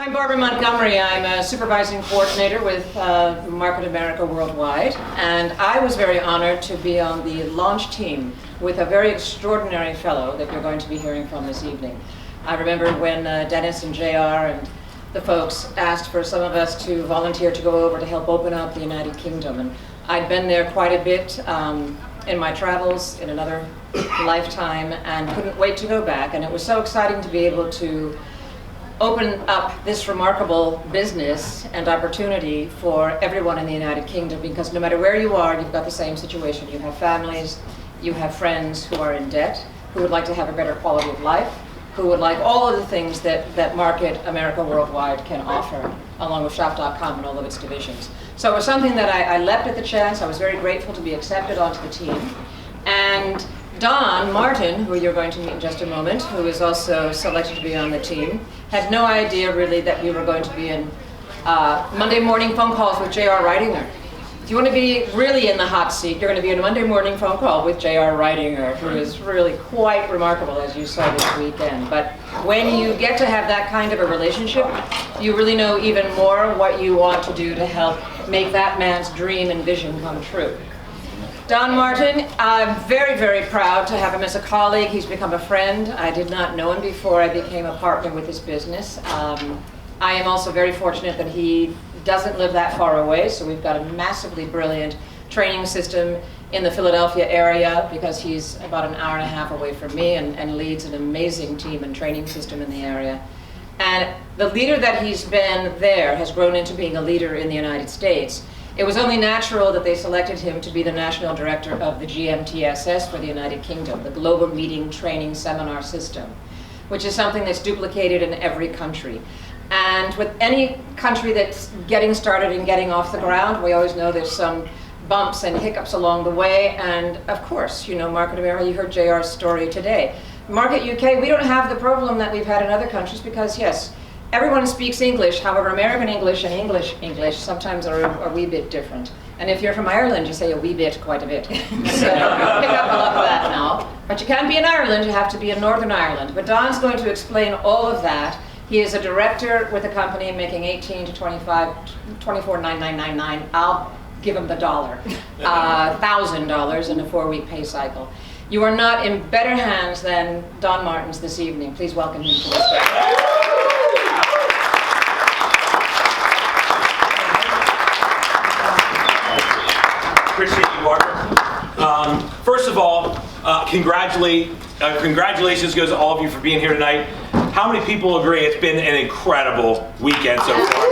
I'm Barbara Montgomery. I'm a supervising coordinator with Market America Worldwide, and I was very honored to be on the launch team with a very extraordinary fellow that you're going to be hearing from this evening. I remember when Dennis and JR and the folks asked for some of us to volunteer to go over to help open up the United Kingdom, and I'd been there quite a bit in my travels in another lifetime and couldn't wait to go back, and it was so exciting to be able to open up this remarkable business and opportunity for everyone in the United Kingdom, because no matter where you are, you've got the same situation. You have families, you have friends who are in debt, who would like to have a better quality of life, who would like all of the things that Market America Worldwide can offer, along with Shop.com and all of its divisions. So it was something that I leapt at the chance. I was very grateful to be accepted onto the team. And Don Martin, who you're going to meet in just a moment, who is also selected to be on the team, had no idea really that we were going to be in Monday morning phone calls with J.R. Ridinger. If you want to be really in the hot seat, you're going to be in a Monday morning phone call with J.R. Ridinger, who is really quite remarkable, as you saw this weekend. But when you get to have that kind of a relationship, you really know even more what you want to do to help make that man's dream and vision come true. Don Martin, I'm very, very proud to have him as a colleague. He's become a friend. I did not know him before I became a partner with his business. I am also very fortunate that he doesn't live that far away, so we've got a massively brilliant training system in the Philadelphia area, because he's about an hour and a half away from me and leads an amazing team and training system in the area. And the leader that he's been there has grown into being a leader in the United States. It was only natural that they selected him to be the national director of the GMTSS for the United Kingdom, the Global Meeting Training Seminar System, which is something that's duplicated in every country. And with any country that's getting started and getting off the ground, we always know there's some bumps and hiccups along the way. And of course, you know, Market America, you heard JR's story today. Market UK, we don't have the problem that we've had in other countries, because yes, everyone speaks English. However, American English and English sometimes are a wee bit different. And if you're from Ireland, you say a wee bit quite a bit. So pick up a lot of that now. But you can't be in Ireland, you have to be in Northern Ireland. But Don's going to explain all of that. He is a director with a company making 18 to 25, 24,999. I'll give him the dollar. $1,000 in a 4-week pay cycle. You are not in better hands than Don Martin's this evening. Please welcome him to the stage. Appreciate you, Barbara. First of all, congratulations goes to all of you for being here tonight. How many people agree it's been an incredible weekend so far?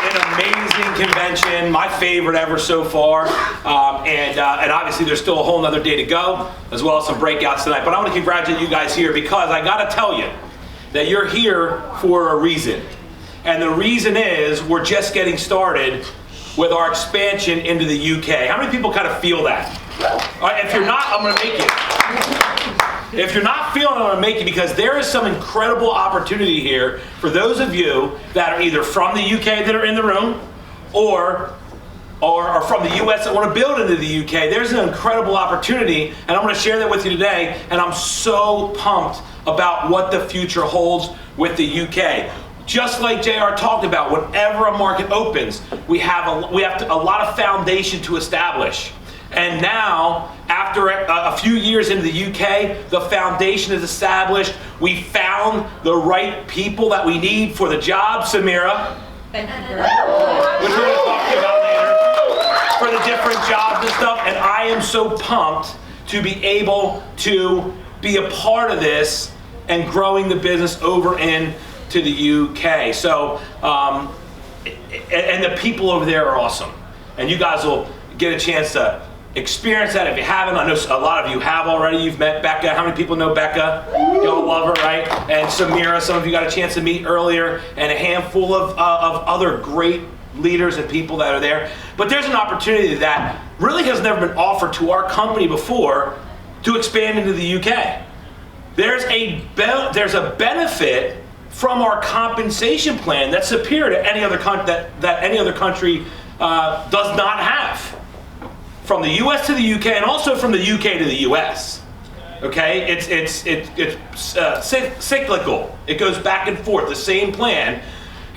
What an amazing convention, my favorite ever so far. And obviously there's still a whole nother day to go, as well as some breakouts tonight. But I want to congratulate you guys here, because I got to tell you that you're here for a reason. And the reason is we're just getting started with our expansion into the UK. How many people kind of feel that? All right, if you're not, I'm going to make you. If you're not feeling it, I'm going to make you, because there is some incredible opportunity here for those of you that are either from the UK that are in the room, or are from the US that want to build into the UK. There's an incredible opportunity, and I'm going to share that with you today, and I'm so pumped about what the future holds with the UK. Just like JR talked about, whenever a market opens, we have a lot of foundation to establish. And now, after a few years into the UK, the foundation is established. We found the right people that we need for the job, Samira. Thank you very much. Which we're going to talk about later, for the different jobs and stuff. And I am so pumped to be able to be a part of this and growing the business over into the UK. So, and the people over there are awesome. And you guys will get a chance to experience that if you haven't. I know a lot of you have already. You've met Becca. How many people know Becca? You all love her, right? And Samira, some of you got a chance to meet earlier, and a handful of other great leaders and people that are there. But there's an opportunity that really has never been offered to our company before to expand into the UK. There's a benefit from our compensation plan that's superior to any other that any other country does not have. From the US to the UK, and also from the UK to the US. Okay, it's cyclical. It goes back and forth, the same plan,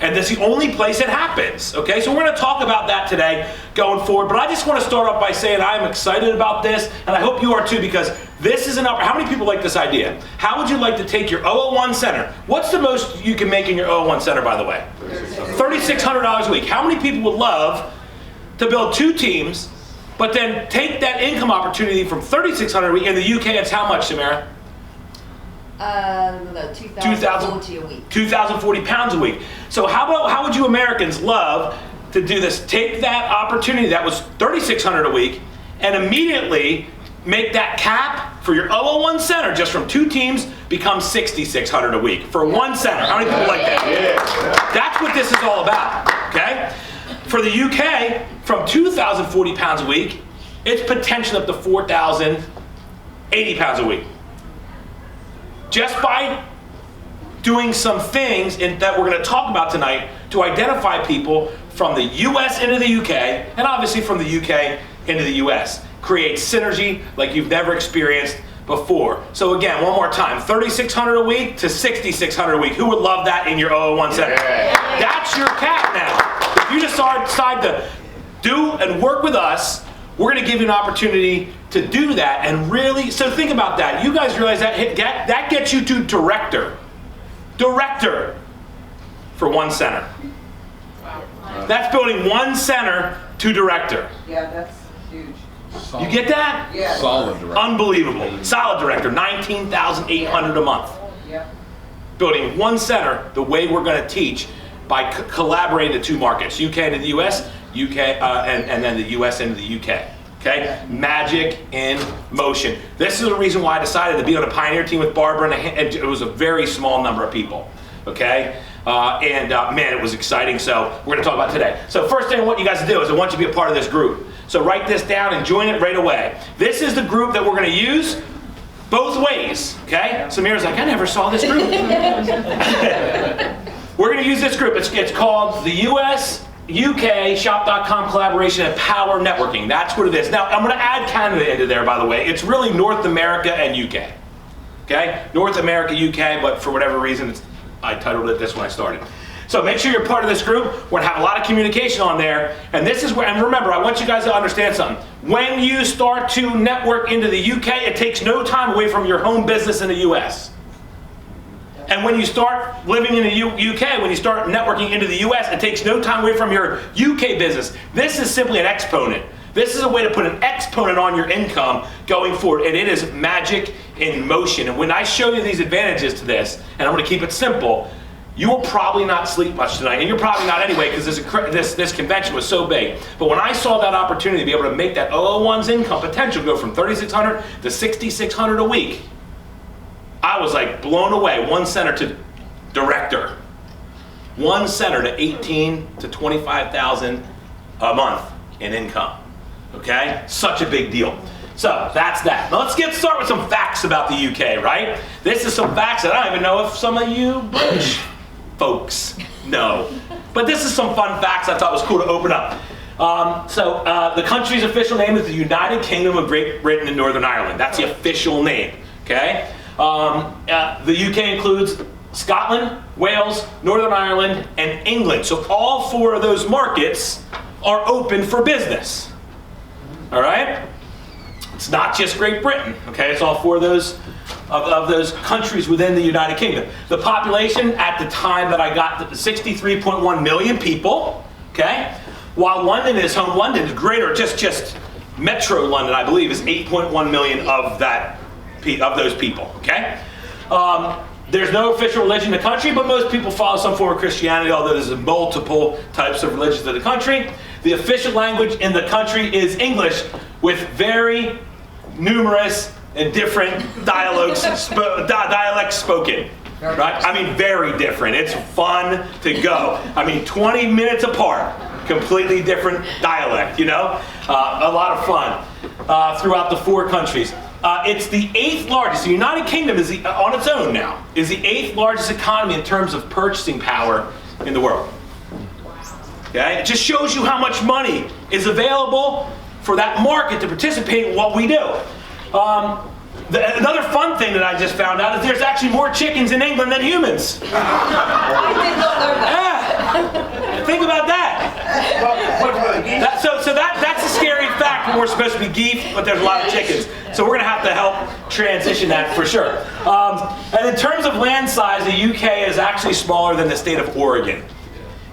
and that's the only place it happens. Okay, so we're going to talk about that today going forward. But I just want to start off by saying I'm excited about this, and I hope you are too, because this is how many people like this idea? How would you like to take your 001 center? What's the most you can make in your 001 center, by the way? $3,600 a week. How many people would love to build 2 teams? But then take that income opportunity from $3,600 a week. In the UK, it's how much, Samara? 2,040 a week. 2,040 pounds a week. So how would you Americans love to do this? Take that opportunity that was $3,600 a week and immediately make that cap for your 001 center just from 2 teams become $6,600 a week for 1 center. How many people like that? Yeah. That's what this is all about, okay? For the UK, from 2,040 pounds a week, it's potentially up to 4,080 pounds a week. Just by doing some things that we're going to talk about tonight to identify people from the US into the UK, and obviously from the UK into the US. Create synergy like you've never experienced before. So again, one more time, $3,600 a week to $6,600 a week. Who would love that in your 001 center? Yeah. That's your cap now. If you decide to do and work with us, we're going to give you an opportunity to do that and really, so think about that. You guys realize that gets you to director for 1 center. Wow. That's building 1 center to director. Yeah, that's huge. You get that? Yeah. Solid director. Unbelievable. Solid director, $19,800 a month. Yeah. Building 1 center the way we're going to teach by collaborating the 2 markets, UK into the US, and then the US into the UK. Okay? Magic in motion. This is the reason why I decided to be on a pioneer team with Barbara, and it was a very small number of people. Okay? Man, it was exciting. So we're going to talk about today. So first thing I want you guys to do is I want you to be a part of this group. So write this down and join it right away. This is the group that we're going to use both ways. Okay? Samira's like, I never saw this group. We're going to use this group. It's called the US UK Shop.com Collaboration and Power Networking. That's what it is. Now, I'm going to add Canada into there, by the way. It's really North America and UK. Okay? North America, UK, but for whatever reason, I titled it this when I started. So make sure you're part of this group. We're going to have a lot of communication on there. And this is where, and remember, I want you guys to understand something. When you start to network into the UK, it takes no time away from your home business in the US. And when you start living in the UK, when you start networking into the US, it takes no time away from your UK business. This is simply an exponent. This is a way to put an exponent on your income going forward, and it is magic in motion. And when I show you these advantages to this, and I'm going to keep it simple, you will probably not sleep much tonight, and you're probably not anyway because this convention was so big. But when I saw that opportunity to be able to make that 001's income potential go from $3,600 to $6,600 a week, I was like blown away. 1 center to director. 1 center to $18,000 to $25,000 a month in income. Okay? Such a big deal. So that's that. Now let's start with some facts about the UK, right? This is some facts that I don't even know if some of you British folks know. But this is some fun facts I thought was cool to open up. The country's official name is the United Kingdom of Great Britain and Northern Ireland. That's the official name. Okay? The UK includes Scotland, Wales, Northern Ireland, and England. So all 4 of those markets are open for business. All right? It's not just Great Britain. Okay? It's all 4 of those countries within the United Kingdom. The population at the time that I got 63.1 million people. Okay? While London is home, London is greater, just Metro London, I believe, is 8.1 million of those people, okay? There's no official religion in the country, but most people follow some form of Christianity, although there's multiple types of religions in the country. The official language in the country is English, with very numerous and different dialects spoken. Right? I mean, very different. It's fun to go. I mean, 20 minutes apart, completely different dialect, you know? A lot of fun throughout the 4 countries. It's the 8th largest. The United Kingdom is on its own now, is the 8th largest economy in terms of purchasing power in the world. Okay? It just shows you how much money is available for that market to participate in what we do. Another fun thing that I just found out is there's actually more chickens in England than humans. I did not know that. Yeah. Think about that. That's a scary fact when we're supposed to be geef, but there's a lot of chickens. So we're going to have to help transition that for sure. And in terms of land size, the UK is actually smaller than the state of Oregon.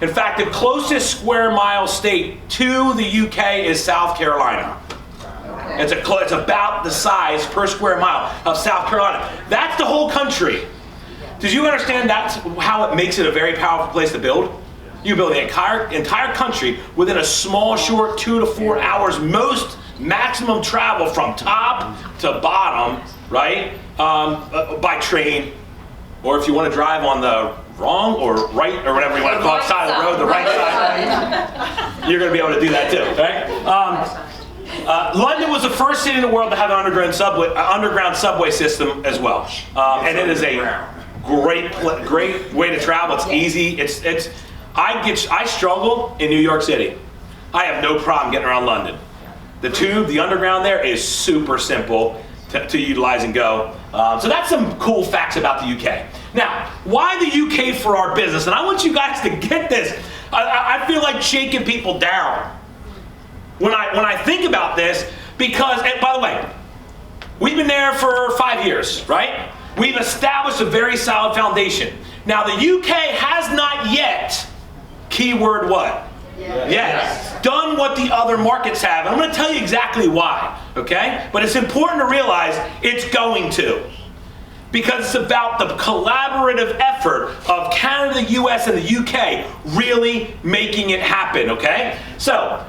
In fact, the closest square mile state to the UK is South Carolina. It's about the size per square mile of South Carolina. That's the whole country. Did you understand that's how it makes it a very powerful place to build? You build the entire country within a small, short 2 to 4 hours, most maximum travel from top to bottom, right? By train, or if you want to drive on the wrong or right or whatever you want to call it, side of the road, the right side, you're going to be able to do that too, right? London was the first city in the world to have an underground subway system as well, and it is a great way to travel. It's easy. I struggle in New York City. I have no problem getting around London. The underground there is super simple to utilize and go. So that's some cool facts about the UK. Now, why the UK for our business? And I want you guys to get this. I feel like shaking people down when I think about this, because, and by the way, we've been there for 5 years, right? We've established a very solid foundation. Now, the UK has not yet, keyword what? Yes. Done what the other markets have. And I'm going to tell you exactly why, okay? But it's important to realize it's going to. Because it's about the collaborative effort of Canada, the US, and the UK really making it happen, okay? So,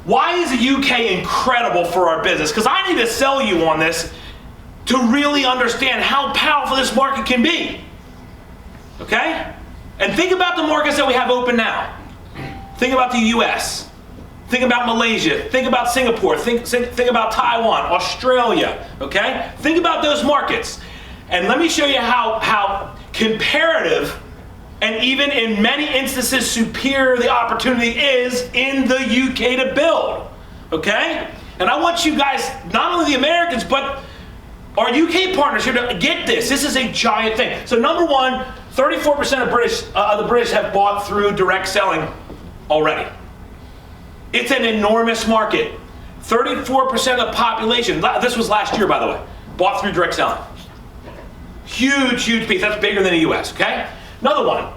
why is the UK incredible for our business? Because I need to sell you on this to really understand how powerful this market can be, okay? And think about the markets that we have open now. Think about the US. Think about Malaysia. Think about Singapore. Think about Taiwan, Australia, okay? Think about those markets. And let me show you how comparative and even in many instances superior the opportunity is in the UK to build, okay? And I want you guys, not only the Americans, but our UK partners here to get this. This is a giant thing. So number one, 34% of the British have bought through direct selling already. It's an enormous market. 34% of the population, this was last year by the way, bought through direct selling. Huge, huge piece. That's bigger than the US, okay? Another one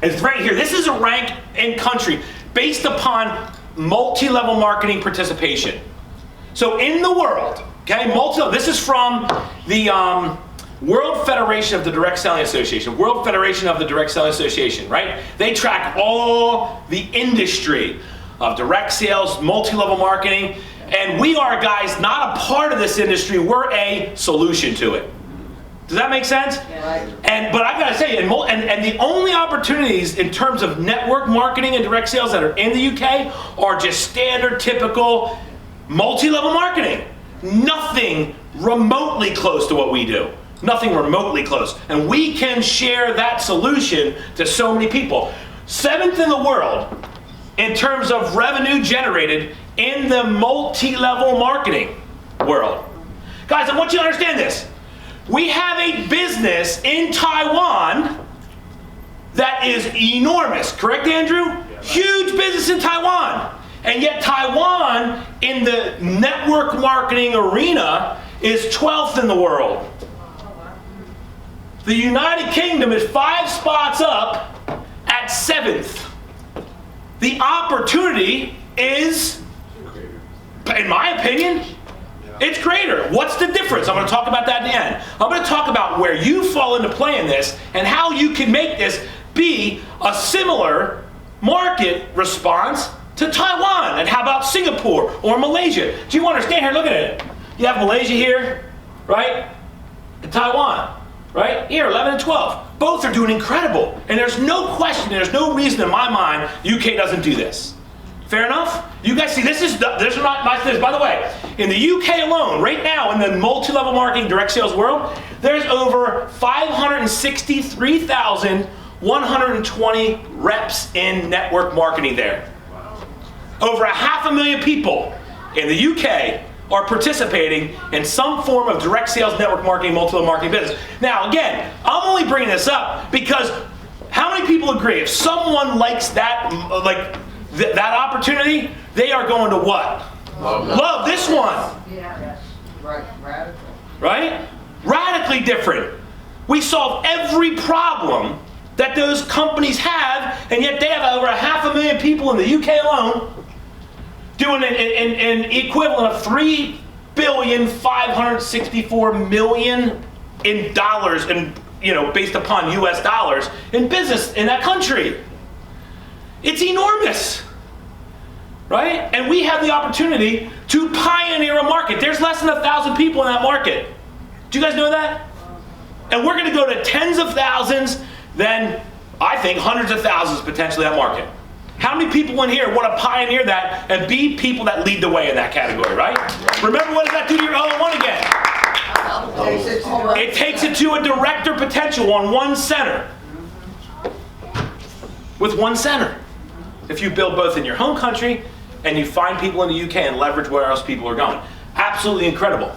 is right here. This is a rank in country based upon multi-level marketing participation. So in the world, okay, this is from the World Federation of the Direct Selling Association, World Federation of the Direct Selling Association, right? They track all the industry of direct sales, multi-level marketing, and we are, guys, not a part of this industry. We're a solution to it. Does that make sense? Yeah. But I gotta say, and the only opportunities in terms of network marketing and direct sales that are in the UK are just standard, typical, multi-level marketing. Nothing remotely close to what we do. Nothing remotely close. And we can share that solution to so many people. 7th in the world in terms of revenue generated in the multi-level marketing world. Guys, I want you to understand this. We have a business in Taiwan that is enormous. Correct, Andrew? Yeah. Huge business in Taiwan. And yet Taiwan, in the network marketing arena, is 12th in the world. The United Kingdom is 5 spots up at 7th. The opportunity is, in my opinion, it's greater. What's the difference? I'm going to talk about that in the end. I'm going to talk about where you fall into play in this and how you can make this be a similar market response to Taiwan. And how about Singapore or Malaysia? Do you understand here? Look at it. You have Malaysia here, right? And Taiwan, right? Here, 11 and 12. Both are doing incredible. And there's no question, there's no reason in my mind UK doesn't do this. Fair enough? You guys see, this is not my thing. By the way, in the UK alone, right now, in the multi-level marketing direct sales world, there's over 563,120 reps in network marketing there. Over 500,000 people in the UK are participating in some form of direct sales, network marketing, multi-level marketing business. Now, again, I'm only bringing this up because how many people agree if someone likes that, that opportunity, they are going to what? Love this one. Yeah. Right. Radical. Right? Radically different. We solve every problem that those companies have, and yet they have over 500,000 people in the UK alone doing an equivalent of $3,564,000,000 in dollars, and based upon US dollars, in business in that country. It's enormous, right? And we have the opportunity to pioneer a market. There's less than 1,000 people in that market. Do you guys know that? And we're going to go to tens of thousands, then I think hundreds of thousands potentially that market. How many people in here want to pioneer that and be people that lead the way in that category, right? Remember, what does that do to your O1 again? It takes it to a director potential on one center. With one center. If you build both in your home country and you find people in the UK and leverage where else people are going. Absolutely incredible.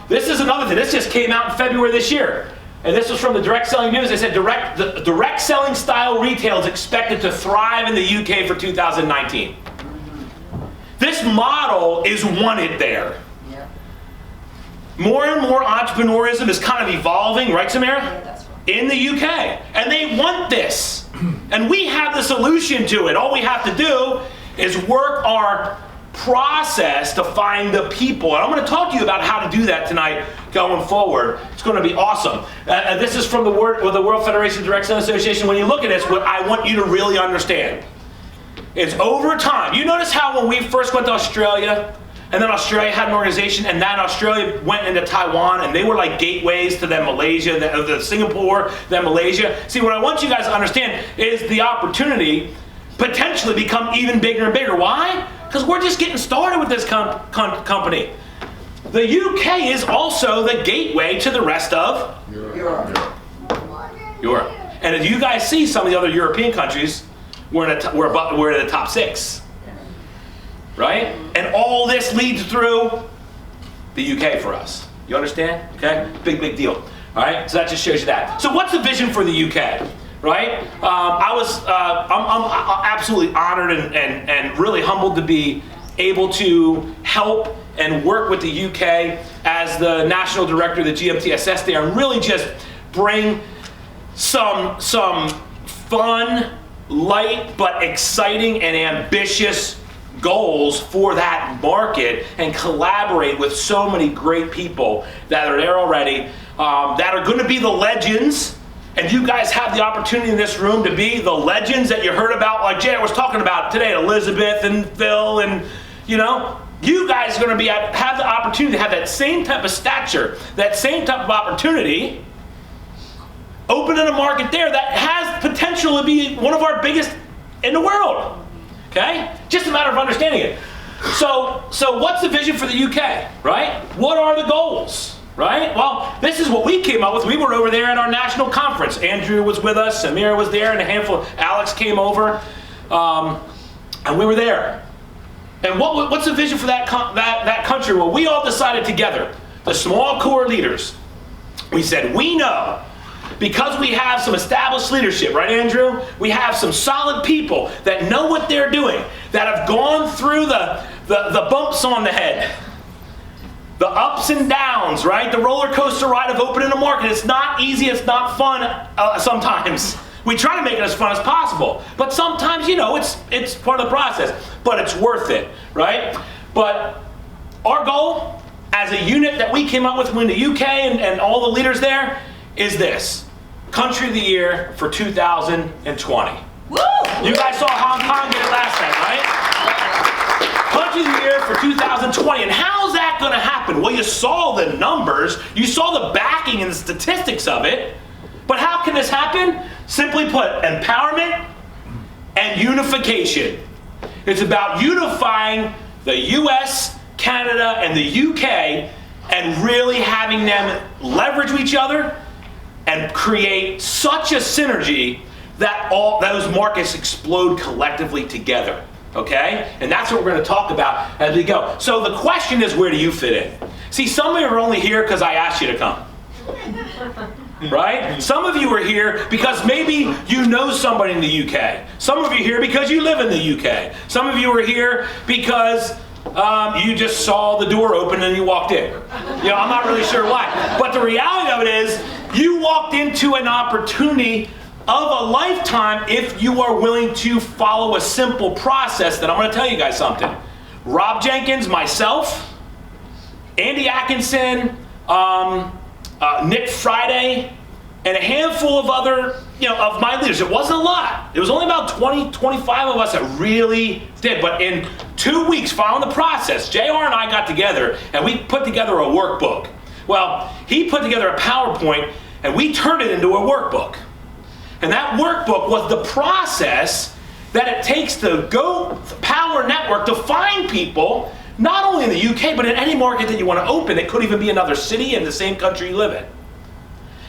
This is another thing. This just came out in February this year. And this was from the Direct Selling News. They said the direct selling style retail is expected to thrive in the UK for 2019. This model is wanted there. More and more entrepreneurism is kind of evolving, right, Samira? Yeah, that's right. In the UK. And they want this. And we have the solution to it. All we have to do is work our process to find the people. And I'm going to talk to you about how to do that tonight going forward. It's going to be awesome. This is from the World Federation of Direct Selling Association. When you look at this, what I want you to really understand is over time, you notice how when we first went to Australia, and then Australia had an organization, and then Australia went into Taiwan, and they were like gateways to then Malaysia, the Singapore, then Malaysia. See, what I want you guys to understand is the opportunity potentially become even bigger and bigger. Why? Because we're just getting started with this company. The UK is also the gateway to the rest of Europe. And if you guys see some of the other European countries, we're in the top 6. Right? And all this leads through the UK for us. You understand? Okay? Big deal. All right? So that just shows you that. So what's the vision for the UK? Right? I'm absolutely honored and really humbled to be able to help and work with the UK as the national director of the GMTSS there, and really just bring some fun, light, but exciting and ambitious goals for that market, and collaborate with so many great people that are there already, that are going to be the legends. And you guys have the opportunity in this room to be the legends that you heard about, like Jay was talking about today, Elizabeth and Phil, and you guys are going to have the opportunity to have that same type of stature, that same type of opportunity, open in a market there that has potential to be one of our biggest in the world. Okay? Just a matter of understanding it. So what's the vision for the UK, right? What are the goals? Right? Well, this is what we came up with. We were over there at our national conference. Andrew was with us, Samira was there, and a handful. Alex came over, and we were there. And what's the vision for that country? Well, we all decided together, the small core leaders. We said, we know, because we have some established leadership, right, Andrew? We have some solid people that know what they're doing, that have gone through the bumps on the head. The ups and downs, right? The roller coaster ride of opening a market. It's not easy, it's not fun sometimes. We try to make it as fun as possible. But sometimes, it's part of the process. But it's worth it, right? But our goal, as a unit that we came up with in the UK and all the leaders there, is this. Country of the Year for 2020. Woo! You guys saw Hong Kong get it last time, right? Country of the Year for 2020. And how's that going to happen? Well, you saw the numbers, you saw the backing and the statistics of it. But how can this happen? Simply put, empowerment and unification. It's about unifying the US, Canada, and the UK, and really having them leverage each other and create such a synergy that all those markets explode collectively together. okay? And that's what we're going to talk about as we go. So the question is, where do you fit in? See, some of you are only here because I asked you to come. Right? Some of you are here because maybe you know somebody in the UK. Some of you are here because you live in the UK. Some of you are here because you just saw the door open and you walked in. You know, I'm not really sure why. But the reality of it is, you walked into an opportunity of a lifetime if you are willing to follow a simple process that I'm going to tell you guys something. Rob Jenkins, myself, Andy Atkinson, Nick Friday, and a handful of other, of my leaders. It wasn't a lot. It was only about 20, 25 of us that really did. But in 2 weeks following the process, JR and I got together and we put together a workbook. Well, he put together a PowerPoint and we turned it into a workbook. And that workbook was the process that it takes to go Power Network to find people, not only in the UK, but in any market that you want to open. It could even be another city in the same country you live in.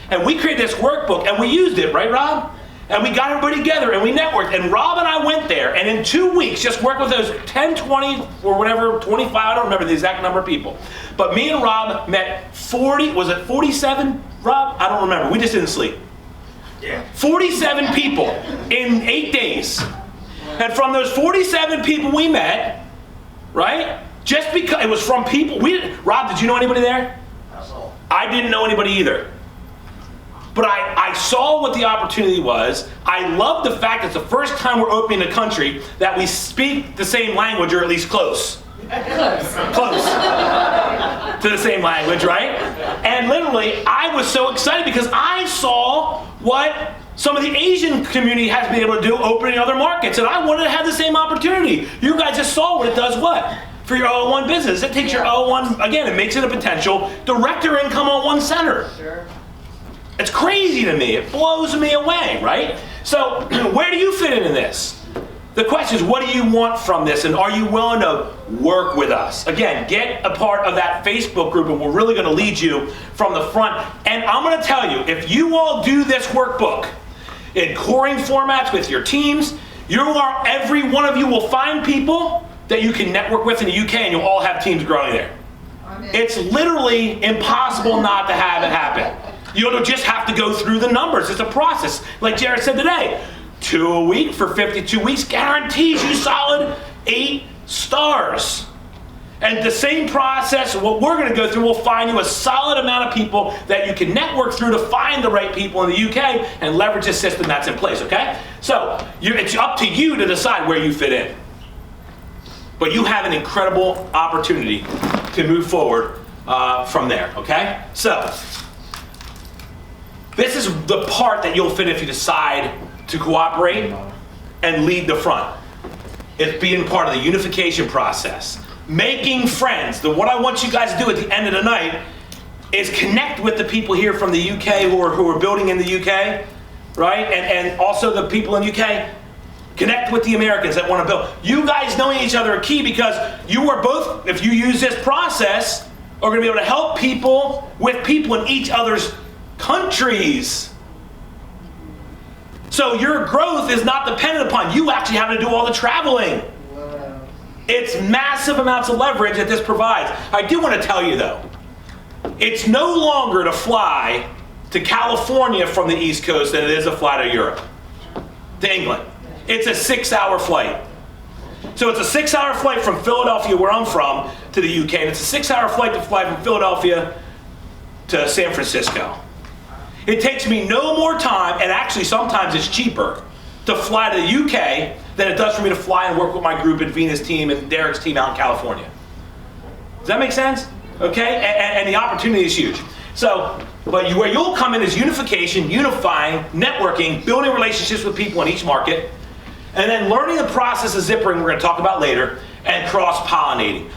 And we created this workbook and we used it, right, Rob? And we got everybody together and we networked. And Rob and I went there and in 2 weeks just worked with those 10, 20, or whatever, 25, I don't remember the exact number of people. But me and Rob met 40, was it 47, Rob? I don't remember. We just didn't sleep. Yeah. 47 people in 8 days. And from those 47 people we met, right? Just because it was from people, Rob, did you know anybody there? I didn't know anybody either. But I saw what the opportunity was. I love the fact it's the first time we're opening a country that we speak the same language, or at least close. Close to the same language, right? And literally, I was so excited because I saw what some of the Asian community has been able to do opening other markets, and I wanted to have the same opportunity. You guys just saw what it does what? For your 001 business. It takes your 001, again, it makes it a potential director income on one center. Sure. It's crazy to me. It blows me away, right? So where do you fit into this? The question is, what do you want from this, and are you willing to work with us? Again, get a part of that Facebook group, and we're really going to lead you from the front. And I'm going to tell you, if you all do this workbook in coring formats with your teams, every one of you will find people that you can network with in the UK, and you'll all have teams growing there. It's literally impossible not to have it happen. You'll just have to go through the numbers. It's a process. Like Jared said today, 2 a week for 52 weeks guarantees you solid 8 stars. And the same process, what we're going to go through, will find you a solid amount of people that you can network through to find the right people in the UK and leverage the system that's in place, okay? So it's up to you to decide where you fit in. But you have an incredible opportunity to move forward from there, okay? So this is the part that you'll fit if you decide to cooperate and lead the front. It's being part of the unification process. Making friends. What I want you guys to do at the end of the night is connect with the people here from the UK who are building in the UK, right? And also the people in the UK. Connect with the Americans that want to build. You guys knowing each other are key because you are both, if you use this process, are going to be able to help people with people in each other's countries. So your growth is not dependent upon you actually having to do all the traveling. Wow. It's massive amounts of leverage that this provides. I do want to tell you though, it's no longer to fly to California from the East Coast than it is to fly to Europe, to England. It's a 6-hour flight. So it's a 6-hour flight from Philadelphia, where I'm from, to the UK, and it's a 6-hour flight to fly from Philadelphia to San Francisco. It takes me no more time, and actually sometimes it's cheaper, to fly to the UK than it does for me to fly and work with my group and Venus team and Derek's team out in California. Does that make sense? Okay? And the opportunity is huge. So, but where you'll come in is unification, unifying, networking, building relationships with people in each market, and then learning the process of zippering, we're going to talk about later, and cross-pollinating.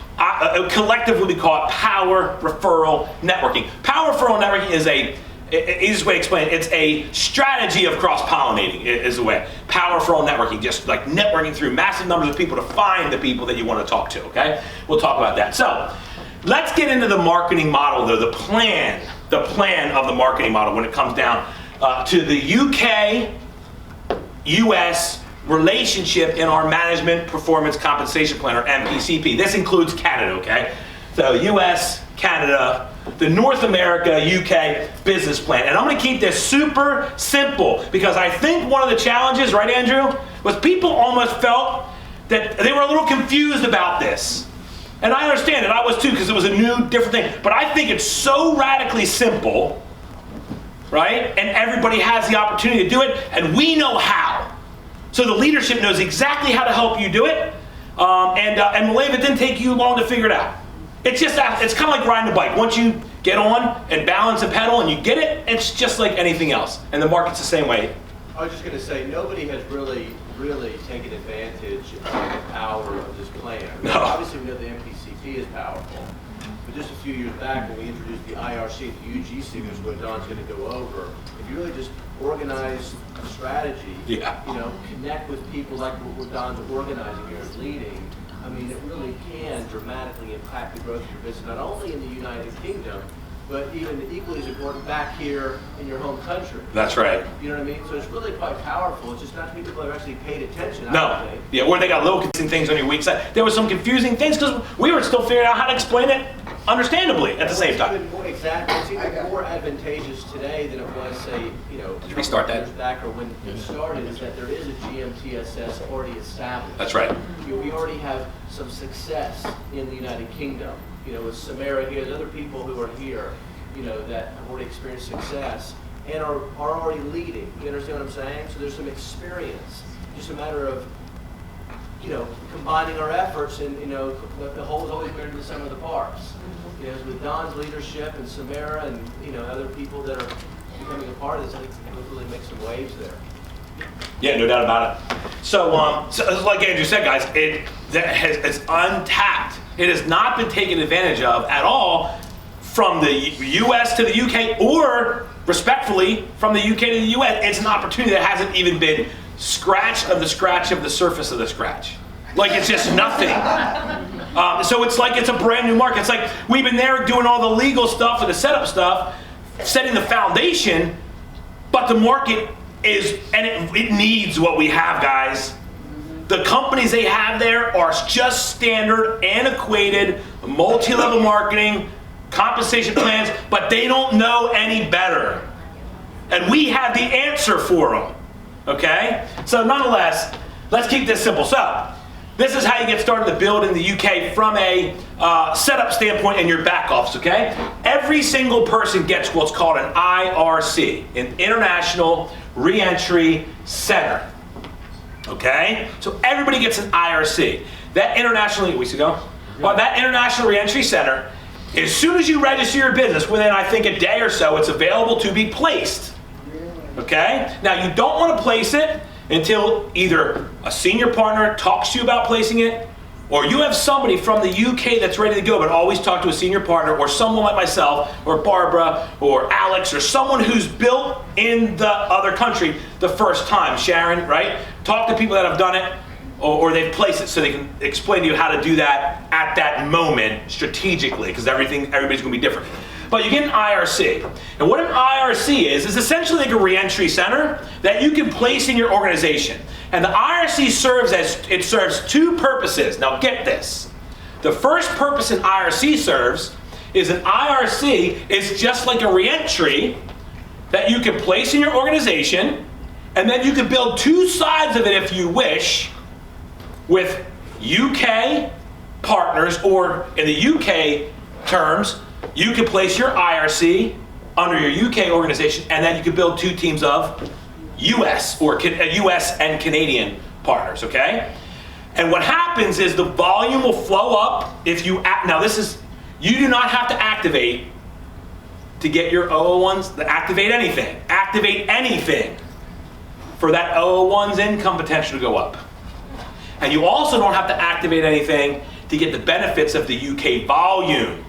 Collectively we call it power referral networking. Power referral networking is easiest way to explain it, it's a strategy of cross-pollinating is the way. Power referral networking, just like networking through massive numbers of people to find the people that you want to talk to, okay? We'll talk about that. So, let's get into the marketing model though, the plan of the marketing model when it comes down to the UK, US, relationship in our Management Performance Compensation Plan, or MPCP. This includes Canada, okay? So US, Canada, the North America, UK business plan. And I'm gonna keep this super simple because I think one of the challenges, right Andrew, was people almost felt that they were a little confused about this. And I understand it, I was too, because it was a new, different thing. But I think it's so radically simple, right? And everybody has the opportunity to do it, and we know how. So the leadership knows exactly how to help you do it. And Malave, it didn't take you long to figure it out. It's just that, it's kind of like riding a bike. Once you get on and balance and pedal and you get it, it's just like anything else. And the market's the same way. I was just going to say, nobody has really taken advantage of the power of this plan. No. Obviously, we know the MPCP is powerful. But just a few years back, when we introduced the IRC, the UGC, which is what Don's going to go over, if you really just organize a strategy, Yeah. you know, connect with people like what Don's organizing here and leading, I mean, it really can dramatically impact the growth of your business, not only in the United Kingdom, but even equally as important back here in your home country. That's right. You know what I mean? So it's really quite powerful. It's just not many people have actually paid attention. I No. don't think. Yeah, or they got little confusing things on your weak side. There was some confusing things because we were still figuring out how to explain it understandably at the same time. Exactly. It's even more advantageous today than it was, say, you know, Did we start that? years back or when it started, is that there is a GMTSS already established. That's right. We already have some success in the United Kingdom. You know, with Samara here, there's other people who are here, you know, that have already experienced success and are already leading. You understand what I'm saying? So there's some experience. Just a matter of, you know, combining our efforts, and, you know, the whole is always greater than the sum of the parts. You know, with Don's leadership and Samara and, you know, other people that are becoming a part of this, I think we'll really make some waves there. Yeah, no doubt about it. So, so like Andrew said, guys, it's untapped. It has not been taken advantage of at all from the US to the UK, or respectfully, from the UK to the US. It's an opportunity that hasn't even been scratched of the scratch of the surface of the scratch. Like, it's just nothing. So it's like it's a brand new market. It's like we've been there doing all the legal stuff and the setup stuff, setting the foundation, but the market is, and it needs what we have, guys. The companies they have there are just standard, antiquated, multi-level marketing, compensation plans, but they don't know any better. And we have the answer for them, okay? So nonetheless, let's keep this simple. So this is how you get started to build in the UK from a setup standpoint in your back office, okay? Every single person gets what's called an IRC, an International Reentry Center, okay? So everybody gets an IRC. That international Reentry Center, as soon as you register your business, within I think a day or so, it's available to be placed, okay? Now you don't want to place it until either a senior partner talks to you about placing it, or you have somebody from the UK that's ready to go, but always talk to a senior partner, or someone like myself, or Barbara, or Alex, or someone who's built in the other country the first time. Sharon, right? Talk to people that have done it, or they've placed it so they can explain to you how to do that at that moment strategically, because everybody's gonna be different. But you get an IRC. And what an IRC is essentially like a reentry center that you can place in your organization. And the IRC serves two purposes. Now get this. The first purpose an IRC serves is an IRC is just like a reentry that you can place in your organization, and then you can build two sides of it if you wish with UK partners, or in the UK terms, you can place your IRC under your UK organization, and then you can build two teams of US or US and Canadian partners, okay? And what happens is the volume will flow up if you now this is, you do not have to activate to get your 001s, activate anything for that 001's income potential to go up. And you also don't have to activate anything to get the benefits of the UK volume.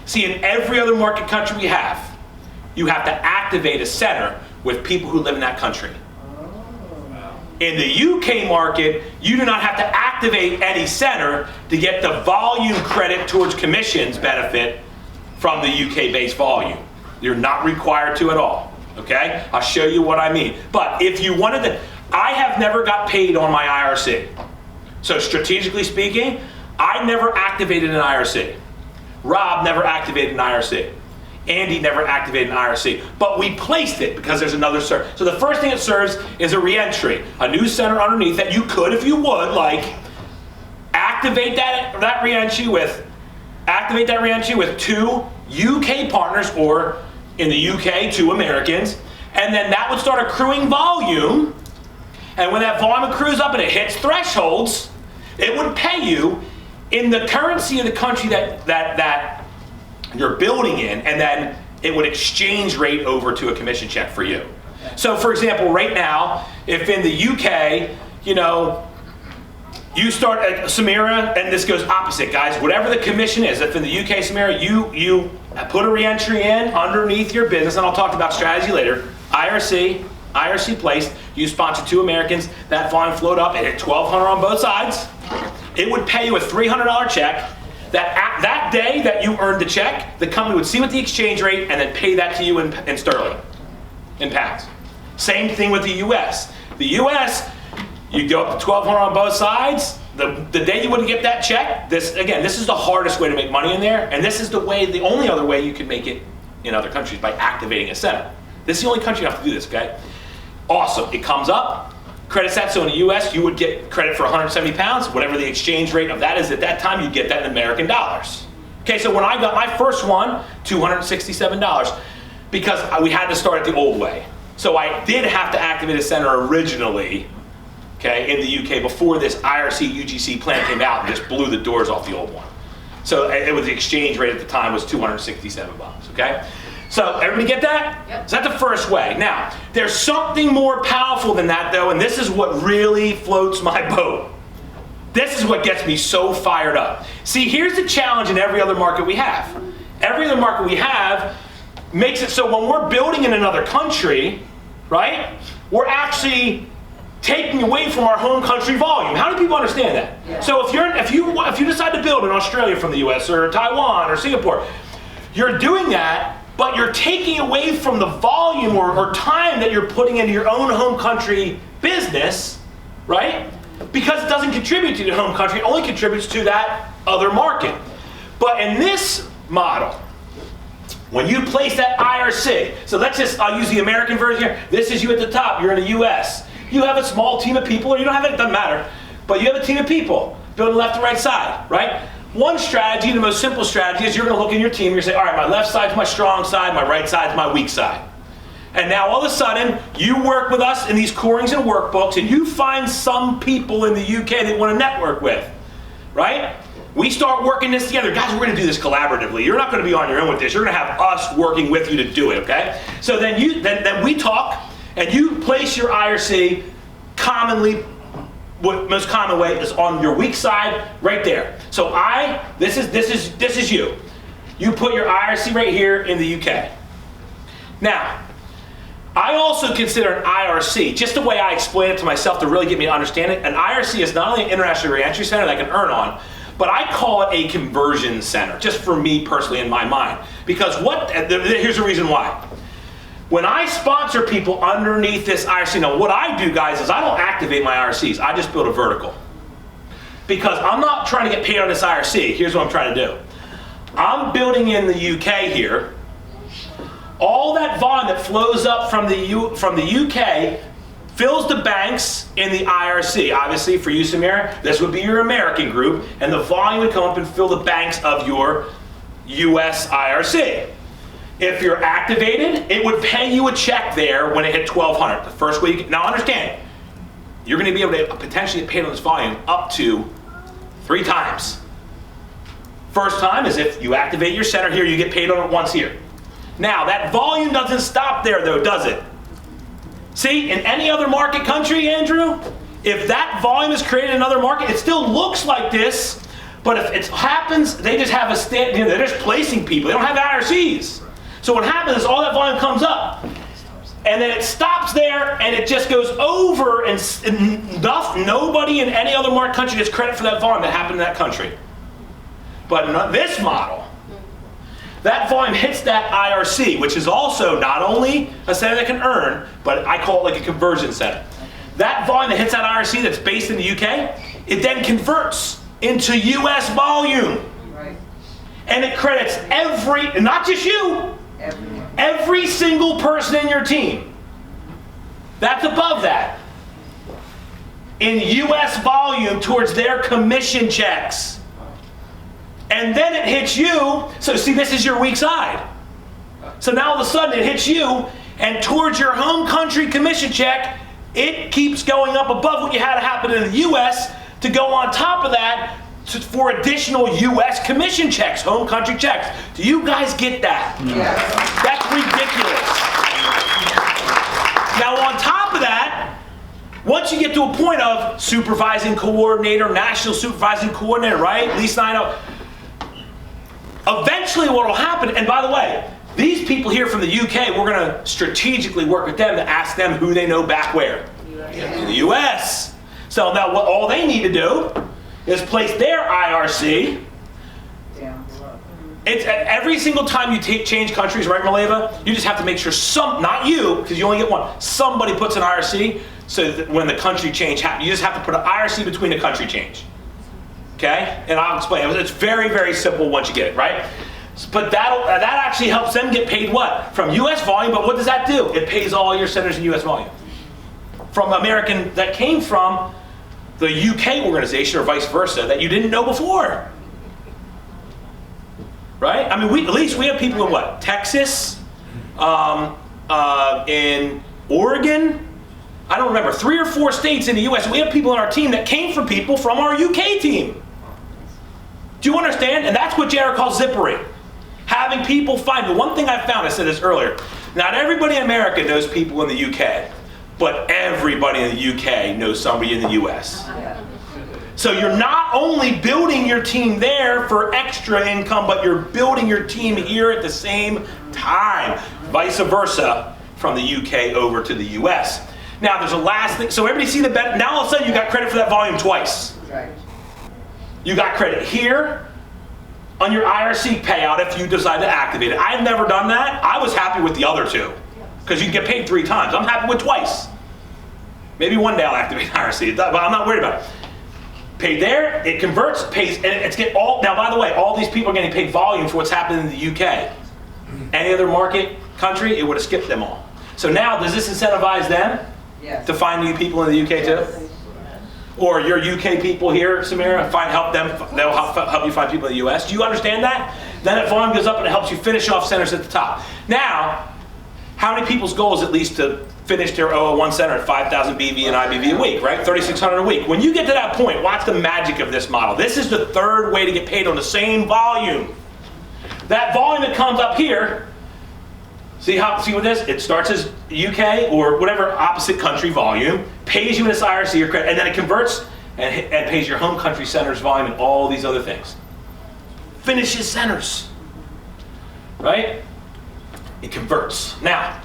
See, in every other market country we have, you have to activate a center with people who live in that country. In the UK market, you do not have to activate any center to get the volume credit towards commissions benefit from the UK-based volume. You're not required to at all, okay? I'll show you what I mean. But if you wanted to, I have never got paid on my IRC. So strategically speaking, I never activated an IRC. Rob never activated an IRC. Andy never activated an IRC, but we placed it because there's another serve. So the first thing it serves is a reentry, a new center underneath that you could, if you would, like, activate that reentry with 2 UK partners, or in the UK, 2 Americans, and then that would start accruing volume. And when that volume accrues up and it hits thresholds, it would pay you in the currency of the country that you're building in, and then it would exchange rate over to a commission check for you. So for example, right now, if in the UK, you know, you start at Samira, and this goes opposite, guys, whatever the commission is, if in the UK, Samira, you put a reentry in underneath your business, and I'll talk about strategy later, IRC placed, you sponsor 2 Americans, that volume flowed up, it hit $1,200 on both sides, it would pay you a $300 check. That day that you earned the check, the company would see what the exchange rate and then pay that to you in sterling, in pounds. Same thing with the US. The US, you go up to $1,200 on both sides. The day you wouldn't get that check, this is the hardest way to make money in there, and this is the only other way you can make it in other countries, by activating a center. This is the only country you have to do this, okay? Awesome, it comes up, credits that, so in the US, you would get credit for 170 pounds, whatever the exchange rate of that is at that time, you'd get that in American dollars. Okay, so when I got my first one, $267, because we had to start it the old way. So I did have to activate a center originally, okay, in the UK before this IRC UGC plan came out and just blew the doors off the old one. So it was, the exchange rate at the time was $267, okay? So everybody get that? Yep. So that's the first way. Now, there's something more powerful than that though, and this is what really floats my boat. This is what gets me so fired up. See, here's the challenge in every other market we have. Every other market we have makes it so when we're building in another country, right, we're actually taking away from our home country volume. How do people understand that? Yeah. So if you decide to build in Australia from the US or Taiwan or Singapore, you're doing that, but you're taking away from the volume or time that you're putting into your own home country business, right? Because it doesn't contribute to your home country, it only contributes to that other market. But in this model, when you place that IRC, so I'll use the American version here. This is you at the top, you're in the US. You have a small team of people, or you don't have it, doesn't matter. But you have a team of people, building left and right side, right? One strategy, the most simple strategy, is you're gonna look in your team, you're gonna say, all right, my left side's my strong side, my right side's my weak side. And now all of a sudden, you work with us in these corings and workbooks, and you find some people in the UK that you wanna network with, right? We start working this together. Guys, we're gonna do this collaboratively. You're not gonna be on your own with this. You're gonna have us working with you to do it, okay? So then we talk, and you place your IRC commonly, what most common way is on your weak side, right there. So this is you. You put your IRC right here in the UK. Now, I also consider an IRC, just the way I explain it to myself to really get me to understand it, an IRC is not only an international reentry center that I can earn on, but I call it a conversion center, just for me personally in my mind. Because here's the reason why. When I sponsor people underneath this IRC, now what I do, guys, is I don't activate my IRCs, I just build a vertical. Because I'm not trying to get paid on this IRC, here's what I'm trying to do. I'm building in the UK here. All that volume that flows up from the UK fills the banks in the IRC. Obviously, for you, Samira, this would be your American group, and the volume would come up and fill the banks of your US IRC. If you're activated, it would pay you a check there when it hit $1,200. The first week, now understand, you're gonna be able to potentially get paid on this volume up to 3 times. First time is if you activate your center here, you get paid on it once here. Now, that volume doesn't stop there though, does it? See, in any other market country, Andrew, if that volume is created in another market, it still looks like this, but if it happens, they just have they're just placing people, they don't have IRCs. So what happens is all that volume comes up, and then it stops there, and it just goes over, and nobody in any other market country gets credit for that volume that happened in that country. But in this model, that volume hits that IRC, which is also not only a center that can earn, but I call it like a conversion center. that volume that hits that IRC that's based in the UK, it then converts into US volume. Right. And it credits not just you, Everyone. every single person in your team. That's above that. In US volume towards their commission checks. And then it hits you, so see, this is your weak side. So now all of a sudden it hits you, and towards your home country commission check, it keeps going up above what you had to happen in the US to go on top of that for additional US commission checks, home country checks. Do you guys get that? Yes. That's ridiculous. Now on top of that, once you get to a point of supervising coordinator, national supervising coordinator, right? Lisa and I know. Eventually what will happen, and by the way, these people here from the UK, we're going to strategically work with them to ask them who they know back where? In the US. So now what all they need to do is place their IRC. Down below. It's every single time you change countries, right, Maleva? You just have to make sure not you, because you only get one, somebody puts an IRC so that when the country change happens, you just have to put an IRC between a country change. Okay? And I'll explain. It's very, very simple once you get it, right? But that actually helps them get paid what? From US volume, but what does that do? It pays all your centers in US volume. From American, that came from the UK organization or vice versa that you didn't know before. Right? I mean, at least we have people in what? Texas, in Oregon, I don't remember, 3 or 4 states in the US. We have people in our team that came from people from our UK team. Do you understand? And that's what JR calls zippering. Having people find, the one thing I found, I said this earlier, not everybody in America knows people in the UK, but everybody in the UK knows somebody in the US. So you're not only building your team there for extra income, but you're building your team here at the same time. Vice versa from the UK over to the US. Now there's a last thing, so everybody see the bet, now all of a sudden you got credit for that volume twice. Right. You got credit here on your IRC payout if you decide to activate it. I've never done that. I was happy with the other 2 because you can get paid 3 times. I'm happy with twice. Maybe one day I'll activate IRC, but I'm not worried about it. Paid there, it converts, pays, and it's get all. Now, by the way, all these people are getting paid volume for what's happening in the UK. Any other market country, it would have skipped them all. So now, does this incentivize them Yes. to find new people in the UK too? Or your UK people here, Samira, help them. They'll help you find people in the US. Do you understand that? Then that volume goes up and it helps you finish off centers at the top. Now, how many people's goal is at least to finish their 001 center at 5,000 BV and IBV a week, right? 3,600 a week. When you get to that point, watch the magic of this model. This is the third way to get paid on the same volume. That volume that comes up here, see what this? It starts as UK or whatever opposite country volume, pays you in this IRC or credit, and then it converts and pays your home country centers volume and all these other things. Finishes centers, right? It converts. Now,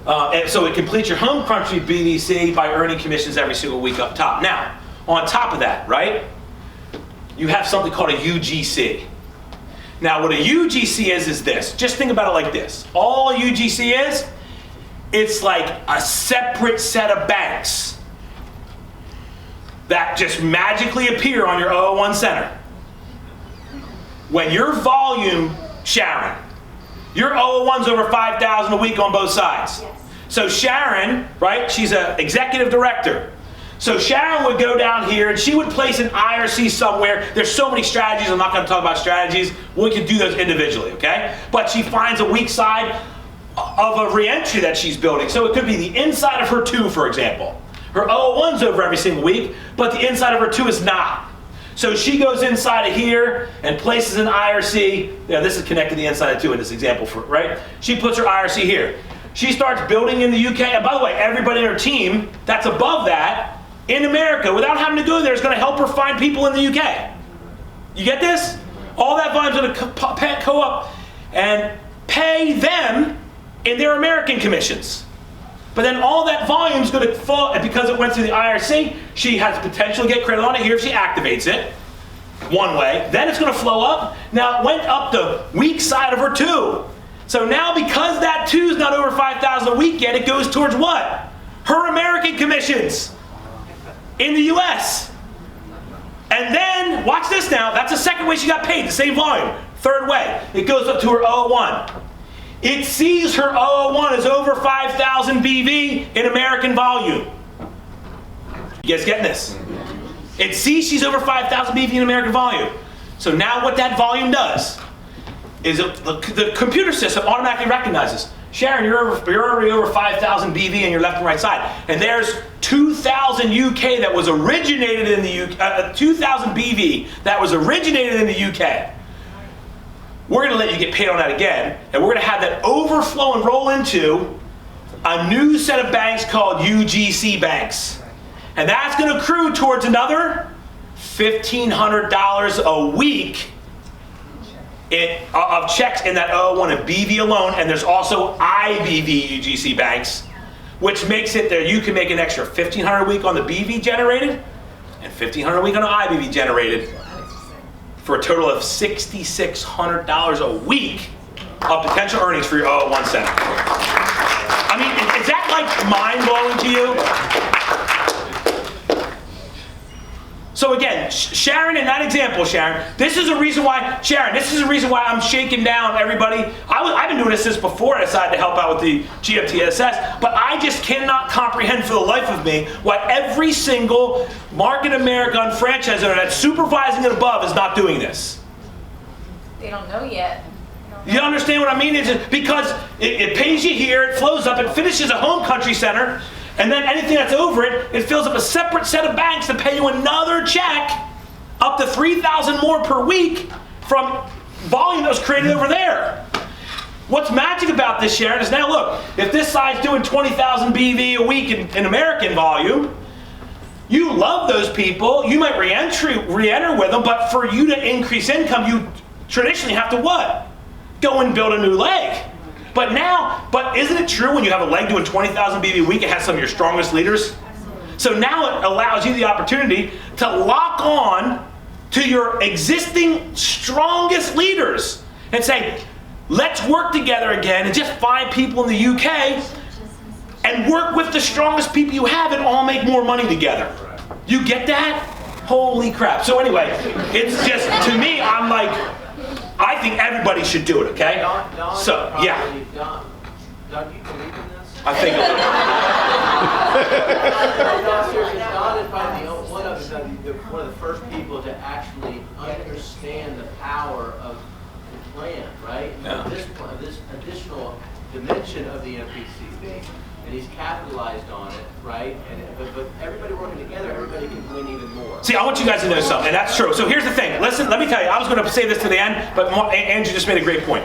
and so it completes your home country BDC by earning commissions every single week up top. Now, on top of that, right, you have something called a UGC. Now, what a UGC is this. Just think about it like this. All a UGC is, it's like a separate set of banks that just magically appear on your 001 center. When your volume, Sharon, your 001's over 5,000 a week on both sides. Yes. So Sharon, right, she's an executive director. So Sharon would go down here and she would place an IRC somewhere. There's so many strategies, I'm not going to talk about strategies. We can do those individually, okay? But she finds a weak side of a reentry that she's building. So it could be the inside of her 2, for example. Her 001's over every single week, but the inside of her 2 is not. So she goes inside of here and places an IRC. Now this is connected to the inside of 2 in this example, right? She puts her IRC here. She starts building in the UK. And by the way, everybody in her team that's above that in America, without having to go there, is going to help her find people in the UK. You get this? All that volume's going to go up and pay them in their American commissions. But then all that volume's going to fall, and because it went through the IRC, she has potential to get credit on it here if she activates it, one way. Then it's going to flow up. Now it went up the weak side of her 2. So now because that 2 is not over 5,000 a week yet, it goes towards what? her American commissions in the US. And then, watch this now, that's the second way she got paid, the same volume. Third way, it goes up to her 001. It sees her 001 is over 5,000 BV in American volume. You guys getting this? It sees she's over 5,000 BV in American volume. So now what that volume does is the computer system automatically recognizes, Sharon, you're already over 5,000 BV on your left and right side. And there's 2,000 UK that was originated in the UK, 2,000 BV that was originated in the UK. We're going to let you get paid on that again, and we're going to have that overflow and roll into a new set of banks called UGC banks. And that's going to accrue towards another $1,500 a week of checks in that 001 and BV alone, and there's also IBV UGC banks, which makes it that you can make an extra $1,500 a week on the BV generated and $1,500 a week on the IBV generated, for a total of $6,600 a week of potential earnings for your 001 center. I mean, is that like mind-blowing to you? So again, Sharon, in that example, Sharon, this is a reason why, I'm shaking down everybody. I've been doing this since before I decided to help out with the GMTSS, but I just cannot comprehend for the life of me why every single Market America franchise owner that's supervising and above is not doing this. They don't know yet. You understand what I mean? It's just because it pays you here, it flows up, it finishes a home country center, and then anything that's over it, it fills up a separate set of banks to pay you another check up to 3,000 more per week from volume that was created over there. What's magic about this, Sharon, is now look, if this side's doing 20,000 BV a week in American volume, you love those people, you might re-enter with them, but for you to increase income, you traditionally have to what? Go and build a new leg. But isn't it true when you have a leg doing 20,000 BV a week, it has some of your strongest leaders? So now it allows you the opportunity to lock on to your existing strongest leaders and say, let's work together again and just find people in the UK and work with the strongest people you have and all make more money together. You get that? Holy crap. So anyway, it's just, to me, I'm like, I think everybody should do it, okay? Don, so, yeah. Don, do you believe in this? I think No, seriously, Don is probably one of the first people to actually understand the power of the plan, right? Yeah. This additional dimension of the MPCB, and he's capitalized on it, right? But everybody working together, everybody can win even more. See, I want you guys to know something, and that's true. So here's the thing. Listen, let me tell you, I was going to say this to the end, but Andrew just made a great point.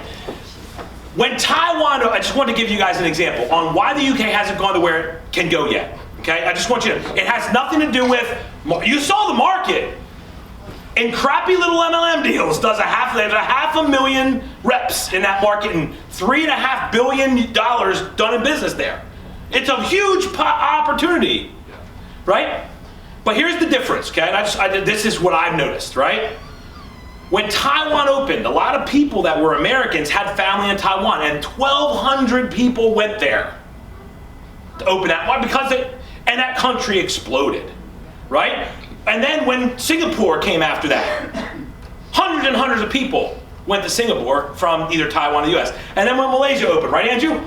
When Taiwan, I just want to give you guys an example on why the UK hasn't gone to where it can go yet. Okay, I just want you to, it has nothing to do with, you saw the market. In crappy little MLM deals, there's a half a million reps in that market and $3.5 billion done in business there. It's a huge opportunity, right? But here's the difference, okay? This is what I've noticed, right? When Taiwan opened, a lot of people that were Americans had family in Taiwan, and 1,200 people went there to open that one and that country exploded, right? And then when Singapore came after that, hundreds and hundreds of people went to Singapore from either Taiwan or the US. And then when Malaysia opened, right, Andrew?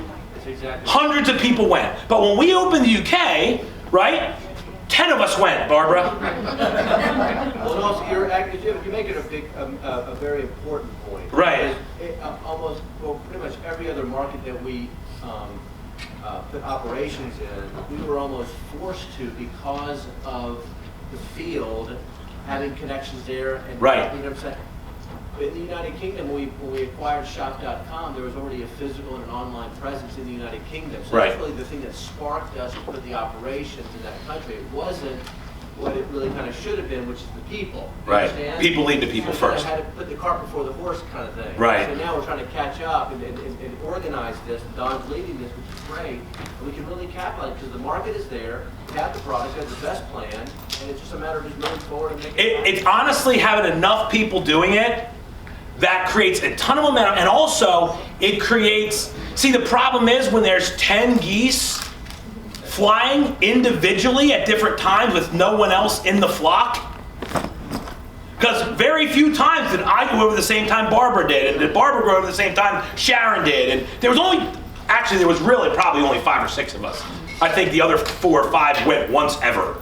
Exactly. Hundreds of people went. But when we opened the UK, right, 10 of us went, Barbara. Well, and also you're making a very important point. Right. Pretty much every other market that we put operations in, we were almost forced to because of the field having connections there. And, right. You know what I'm saying? In the United Kingdom, when we acquired Shop.com, there was already a physical and an online presence in the United Kingdom. So right. That's really the thing that sparked us to put the operations in that country. It wasn't what it really kind of should have been, which is the people. Right. Understand? People lead to people first. Had to put the cart before the horse kind of thing. Right. So now we're trying to catch up and organize this. Don's leading this, which is great. And we can really capitalize because the market is there. We have the product, we have the best plan, and it's just a matter of just moving forward and making it. It's honestly having enough people doing it that creates a ton of momentum, and also it creates, see, the problem is when there's 10 geese flying individually at different times with no one else in the flock? Because very few times did I go over the same time Barbara did, and did Barbara go over the same time Sharon did, and there was really probably only 5 or 6 of us. I think the other 4 or 5 went once ever.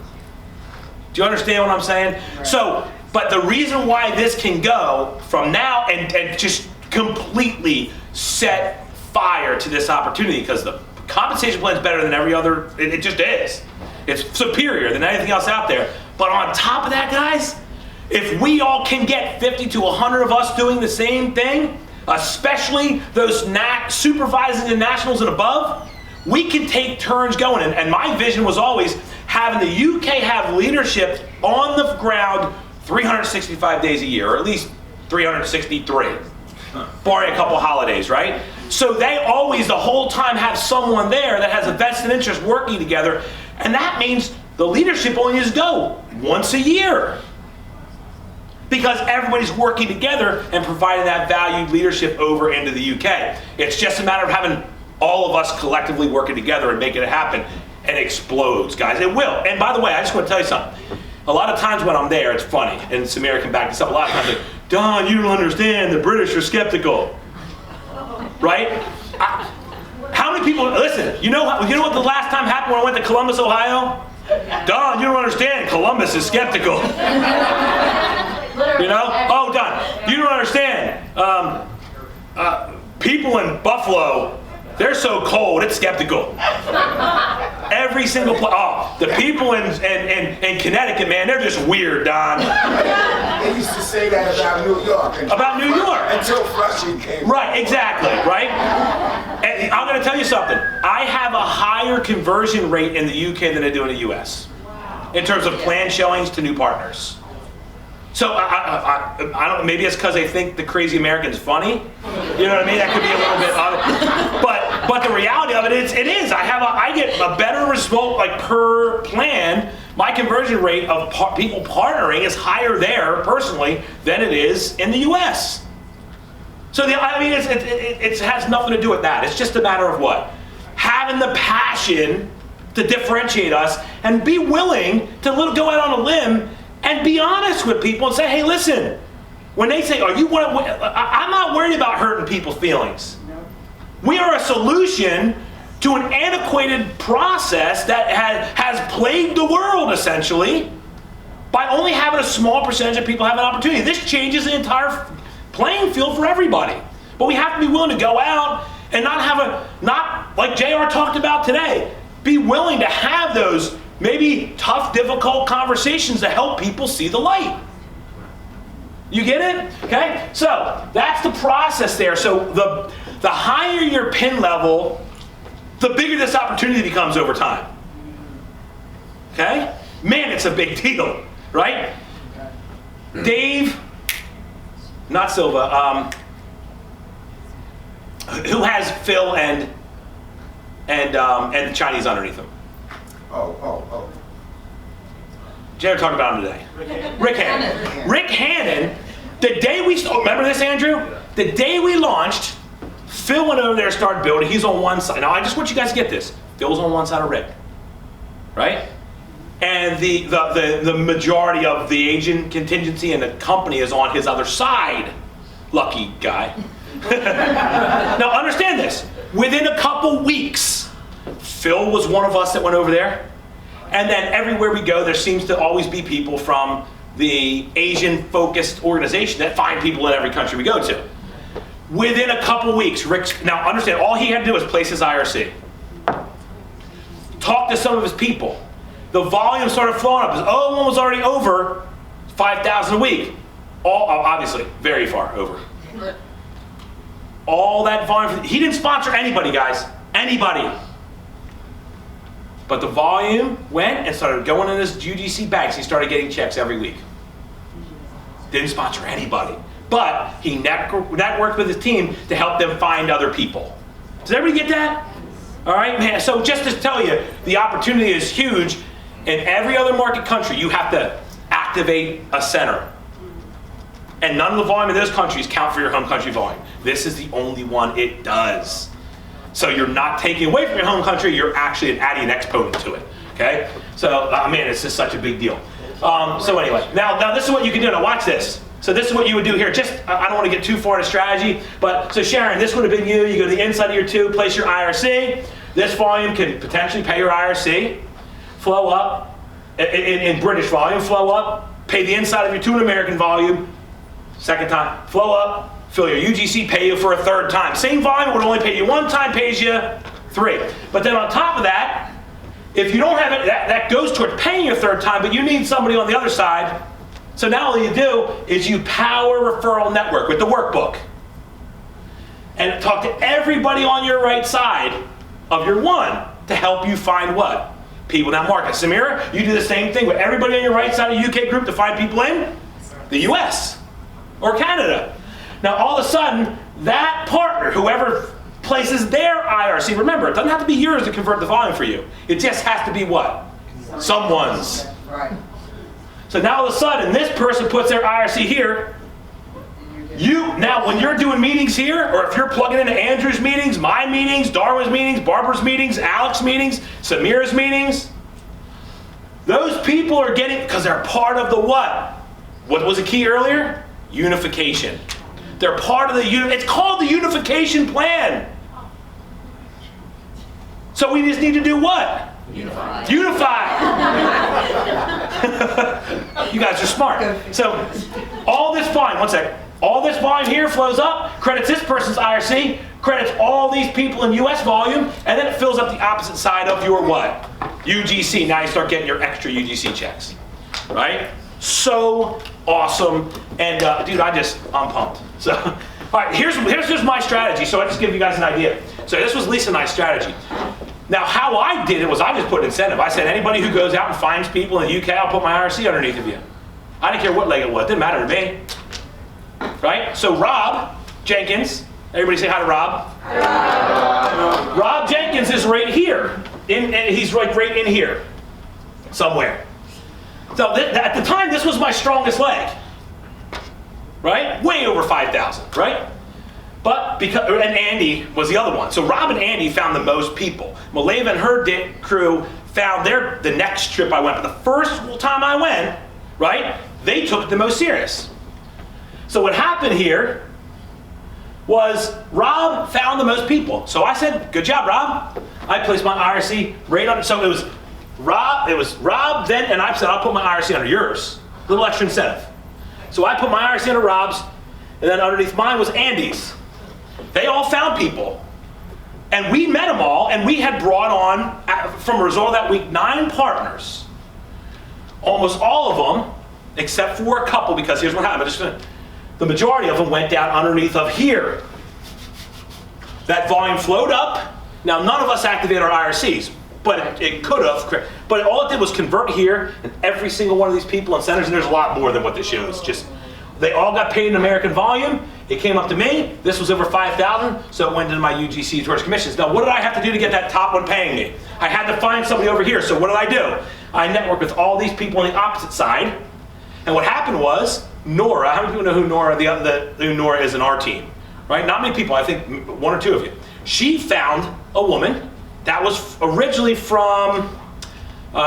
Do you understand what I'm saying? Right. So, but the reason why this can go from now and just completely set fire to this opportunity, because the compensation plan is better than every other, it just is. It's superior than anything else out there. But on top of that, guys, if we all can get 50 to 100 of us doing the same thing, especially those supervising the nationals and above, we can take turns going. And my vision was always having the UK have leadership on the ground 365 days a year, or at least 363, barring a couple holidays, right? So they always, the whole time, have someone there that has a vested interest working together, and that means the leadership only needs to go once a year, because everybody's working together and providing that valued leadership over into the UK. It's just a matter of having all of us collectively working together and making it happen, and it explodes, guys. It will. And by the way, I just want to tell you something. A lot of times when I'm there, it's funny, and Samira can back this up. A lot of times, like, Don, you don't understand, the British are skeptical, right? How many people, listen, you know what the last time happened when I went to Columbus, Ohio? Don, you don't understand, Columbus is skeptical. You know? Oh, Don, you don't understand. People in Buffalo, they're so cold, it's skeptical. Every single place. Oh, the people in Connecticut, man, they're just weird, Don. They used to say that about New York. About New York. Until Flushing came. Right, exactly, right? And I'm going to tell you something. I have a higher conversion rate in the UK than I do in the US. In terms of planned showings to new partners. So I don't. Maybe it's because they think the crazy American's funny. You know what I mean? That could be a little bit of it. But the reality of it is I get a better result, like, per plan. My conversion rate of people partnering is higher there personally than it is in the U.S. So it has nothing to do with that. It's just a matter of what? Having the passion to differentiate us and be willing to go out on a limb and be honest with people and say, hey, listen, when they say, I'm not worried about hurting people's feelings. No. We are a solution to an antiquated process that has plagued the world, essentially, by only having a small percentage of people have an opportunity. This changes the entire playing field for everybody. But we have to be willing to go out and not like JR talked about today, be willing to have those maybe tough, difficult conversations to help people see the light. You get it? Okay? So that's the process there. So the higher your pin level, the bigger this opportunity becomes over time. Okay? Man, it's a big deal, right? Dave, not Silva, who has Phil and the Chinese underneath him? Oh. Jared talked about him today. Rick Hannon. Rick Hannon, the day remember this, Andrew? The day we launched, Phil went over there and started building. He's on one side. Now, I just want you guys to get this. Phil's on one side of Rick, right? And the majority of the Asian contingency and the company is on his other side. Lucky guy. Now, understand this. Within a couple weeks, Phil was one of us that went over there. And then everywhere we go, there seems to always be people from the Asian-focused organization that find people in every country we go to. Within a couple weeks, now understand, all he had to do was place his IRC. Talk to some of his people. The volume started flowing up. His O1 was already over 5,000 a week. Obviously, very far over. All that volume, he didn't sponsor anybody, guys. Anybody. But the volume went and started going in his UGC bags. He started getting checks every week. Didn't sponsor anybody. But he networked with his team to help them find other people. Does everybody get that? All right, man. So just to tell you, the opportunity is huge. In every other market country, you have to activate a center. And none of the volume in those countries count for your home country volume. This is the only one it does. So you're not taking away from your home country, you're actually adding an exponent to it, okay? So, man, it's just such a big deal. So anyway, now this is what you can do. Now watch this. So this is what you would do here. Just, I don't want to get too far into strategy, but so Sharon, this would have been you. You go to the inside of your tube, place your IRC. This volume can potentially pay your IRC, flow up, in British volume, flow up, pay the inside of your tube in American volume, second time, flow up, fill your UGC, pay you for a third time. Same volume would only pay you one time, pays you 3. But then on top of that, if you don't have it, that goes towards paying you a third time, but you need somebody on the other side. So now all you do is you power referral network with the workbook and talk to everybody on your right side of your one to help you find what? People in that market. Samira, you do the same thing with everybody on your right side of the UK group to find people in the US or Canada. Now all of a sudden, that partner, whoever places their IRC, remember, it doesn't have to be yours to convert the volume for you. It just has to be what? Someone's. Right. So now all of a sudden, this person puts their IRC here. Now when you're doing meetings here, or if you're plugging into Andrew's meetings, my meetings, Darwin's meetings, Barbara's meetings, Alex's meetings, Samira's meetings, those people are getting, because they're part of the what? What was the key earlier? Unification. They're part of the, it's called the unification plan. So we just need to do what? Unify. You guys are smart. So all this volume, one sec. All this volume here flows up, credits this person's IRC, credits all these people in US volume, and then it fills up the opposite side of your what? UGC. Now you start getting your extra UGC checks, right? So awesome. And dude, I'm pumped. So, all right, here's just my strategy. So I just give you guys an idea. So this was Lisa and I's strategy. Now, how I did it was I just put an incentive. I said, anybody who goes out and finds people in the UK, I'll put my IRC underneath of you. I didn't care what leg it was. It didn't matter to me. Right? So Rob Jenkins, everybody say hi to Rob. Hi. Rob Jenkins is right here. He's right in here somewhere. So at the time, this was my strongest leg. Right? Way over 5,000, right? But and Andy was the other one. So Rob and Andy found the most people. Maleva and her crew found the next trip I went. But the first time I went, right, they took it the most serious. So what happened here was Rob found the most people. So I said, good job, Rob. I placed my IRC right under, so it was Rob then, and I said, I'll put my IRC under yours. A little extra incentive. So I put my IRC under Rob's, and then underneath mine was Andy's. They all found people. And we met them all, and we had brought on, from a result of that week, 9 partners. Almost all of them, except for a couple, because here's what happened. The majority of them went down underneath of here. That volume flowed up. Now, none of us activated our IRCs, but it could have. But all it did was convert here, and every single one of these people and centers, and there's a lot more than what this shows. Just, they all got paid in American volume. It came up to me. This was over 5,000, so it went into my UGC towards commissions. Now, what did I have to do to get that top one paying me? I had to find somebody over here, so what did I do? I networked with all these people on the opposite side, and what happened was, Nora, how many people know who who Nora is in our team? Right? Not many people, I think 1 or 2 of you. She found a woman that was originally from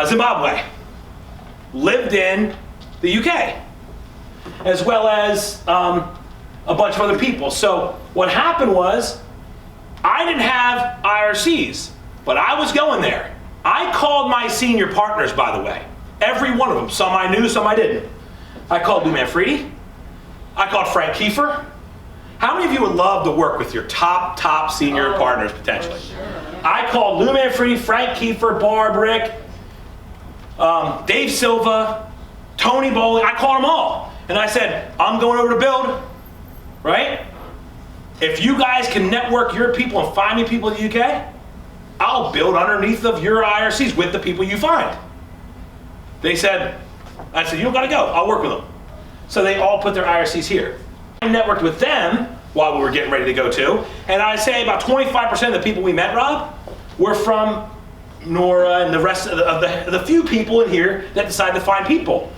Zimbabwe, lived in the UK, as well as a bunch of other people. So what happened was, I didn't have IRCs, but I was going there. I called my senior partners, by the way. Every one of them. Some I knew, some I didn't. I called Lou Manfredi. I called Frank Kiefer. How many of you would love to work with your top senior partners, potentially? I called Lou Manfredi, Frank Kiefer, Barb, Rick, Dave Silva, Tony Bowling. I called them all. And I said, I'm going over to build, right? If you guys can network your people and find me people in the UK, I'll build underneath of your IRCs with the people you find. They said, I said, you don't gotta go, I'll work with them. So they all put their IRCs here. I networked with them while we were getting ready to go too, and I say about 25% of the people we met, Rob, were from Nora and the rest of the few people in here that decided to find people.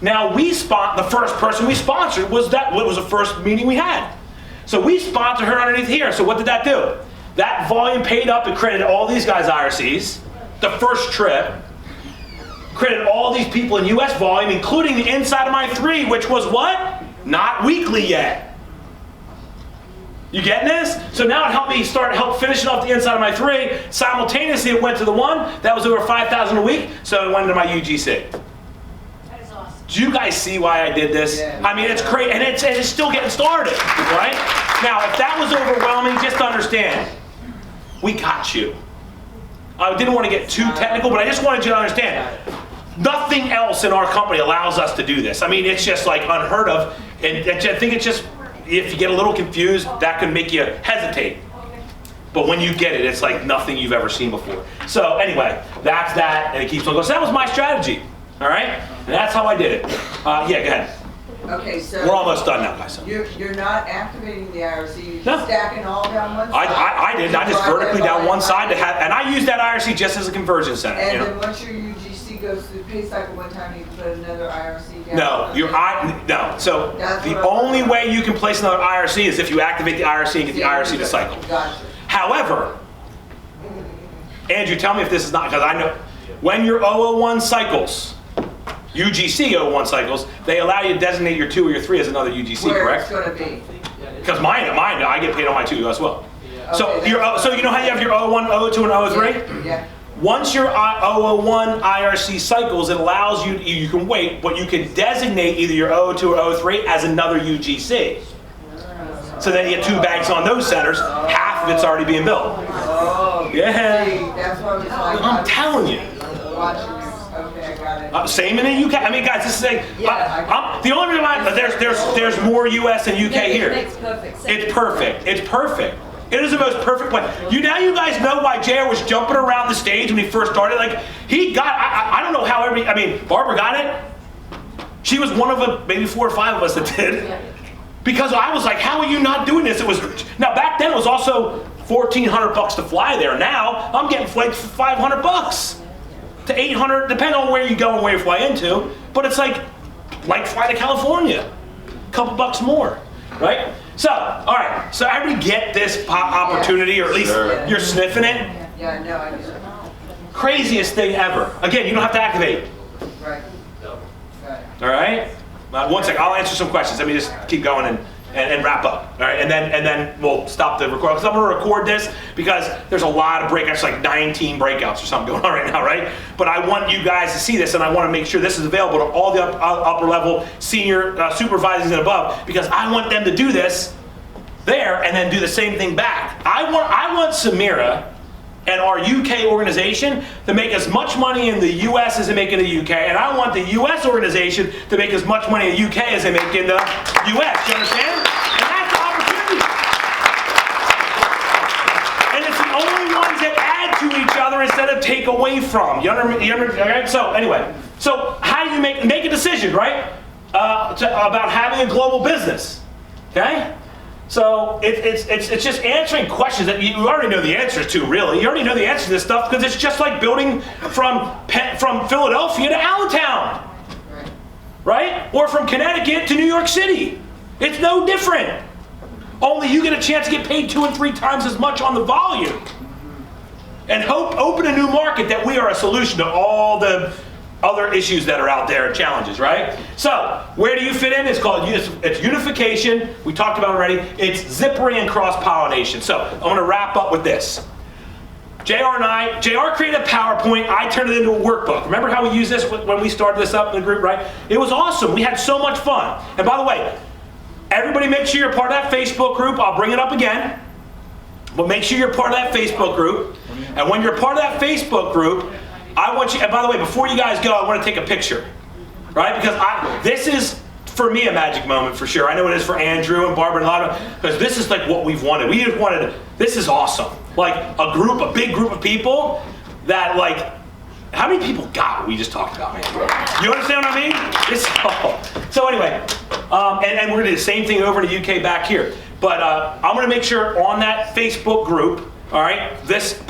Now the first person we sponsored was the first meeting we had. So we sponsored her underneath here. So what did that do? That volume paid up and credited all these guys' IRCs, the first trip, credited all these people in US volume, including the inside of my 3, which was what? Not weekly yet. You getting this? So now it helped me help finishing off the inside of my 3. Simultaneously, it went to the 1. That was over 5,000 a week, so it went into my UGC. That is awesome. Do you guys see why I did this? Yeah. I mean, it's great, and it's still getting started, right? Now, if that was overwhelming, just understand, we got you. I didn't want to get too technical, but I just wanted you to understand, nothing else in our company allows us to do this. I mean, it's just like unheard of, and I think it's just, if you get a little confused, that can make you hesitate. But when you get it, it's like nothing you've ever seen before. So anyway, that's that, and it keeps on going. So that was my strategy, all right? And that's how I did it. Yeah, go ahead. Okay, so. We're almost done now, guys. You're not activating the IRC, you're No. just stacking all down one side? I did. I just vertically down one side to have, and I use that IRC just as a conversion center. And You know? then once your UGC goes through the pay cycle one time, you can put another IRC down? No. So That's the what I'm only talking way you can place another IRC is if you activate the IRC and get the IRC to cycle. Gotcha. However, Andrew, tell me if this is not, because I know when your 001 cycles, UGC 001 cycles, they allow you to designate your 2 or your 3 as another UGC, Where correct? it's gonna be? Because mine, I get paid on my 2 as well. So Okay, so you know how you have your 001, 002, and 003? Yeah. Once your 001 IRC cycles, it allows you can wait, but you can designate either your 002 or 03 as another UGC. So then you get 2 banks on those centers, half of it's already being built. Oh. Yeah. See, that's what I was like. I'm telling you. Watching this. Okay, I got it. Same in the UK. I mean, guys, this is the only reason there's more US and UK here. It makes perfect sense. It's perfect. It's perfect. It is the most perfect plan. You guys know why JR was jumping around the stage when he first started. Like he got. I don't know how Barbara got it. She was one of maybe 4 or 5 of us that did. Because I was like, how are you not doing this? It was now back then it was also $1,400 to fly there. Now I'm getting flights for $500 to $800, depending on where you go and where you fly into. But it's like fly to California, a couple bucks more, right? So, all right. So everybody get this opportunity, or at least you're sniffing it. Yeah, no, I get it. Craziest thing ever. Again, you don't have to activate. Right. Got it. All right. One second. I'll answer some questions. Let me just keep going and wrap up. All right. And then we'll stop the recording. Because I'm going to record this because there's a lot of breakouts, like 19 breakouts or something going on right now, right? But I want you guys to see this, and I want to make sure this is available to all the upper level senior supervisors and above, because I want them to do this there and then do the same thing back. I want Samira and our UK organization to make as much money in the US as they make in the UK, and I want the US organization to make as much money in the UK as they make in the US. You understand? And that's the opportunity. And it's the only ones that add to each other instead of take away from. You understand? So anyway, so how do you make a decision, right? About having a global business, okay? So it's just answering questions that you already know the answers to, really. You already know the answer to this stuff because it's just like building from Philadelphia to Allentown, right? Or from Connecticut to New York City. It's no different. Only you get a chance to get paid 2 and 3 times as much on the volume. And open a new market that we are a solution to all the other issues that are out there and challenges, right? So, where do you fit in? It's called it's unification. We talked about it already. It's zippering and cross-pollination. So, I'm going to wrap up with this. JR created a PowerPoint. I turned it into a workbook. Remember how we used this when we started this up in the group, right? It was awesome. We had so much fun. And by the way, everybody make sure you're part of that Facebook group. I'll bring it up again. But make sure you're part of that Facebook group. And when you're part of that Facebook group, I want you, and by the way, before you guys go, I want to take a picture, right? Because this is, for me, a magic moment for sure. I know it is for Andrew and Barbara and Lana, because this is like what we've wanted. We just wanted, this is awesome. Like a big group of people that how many people got what we just talked about, man? You understand what I mean? So anyway, and we're going to do the same thing over in the UK back here. But I'm going to make sure on that Facebook group, all right, this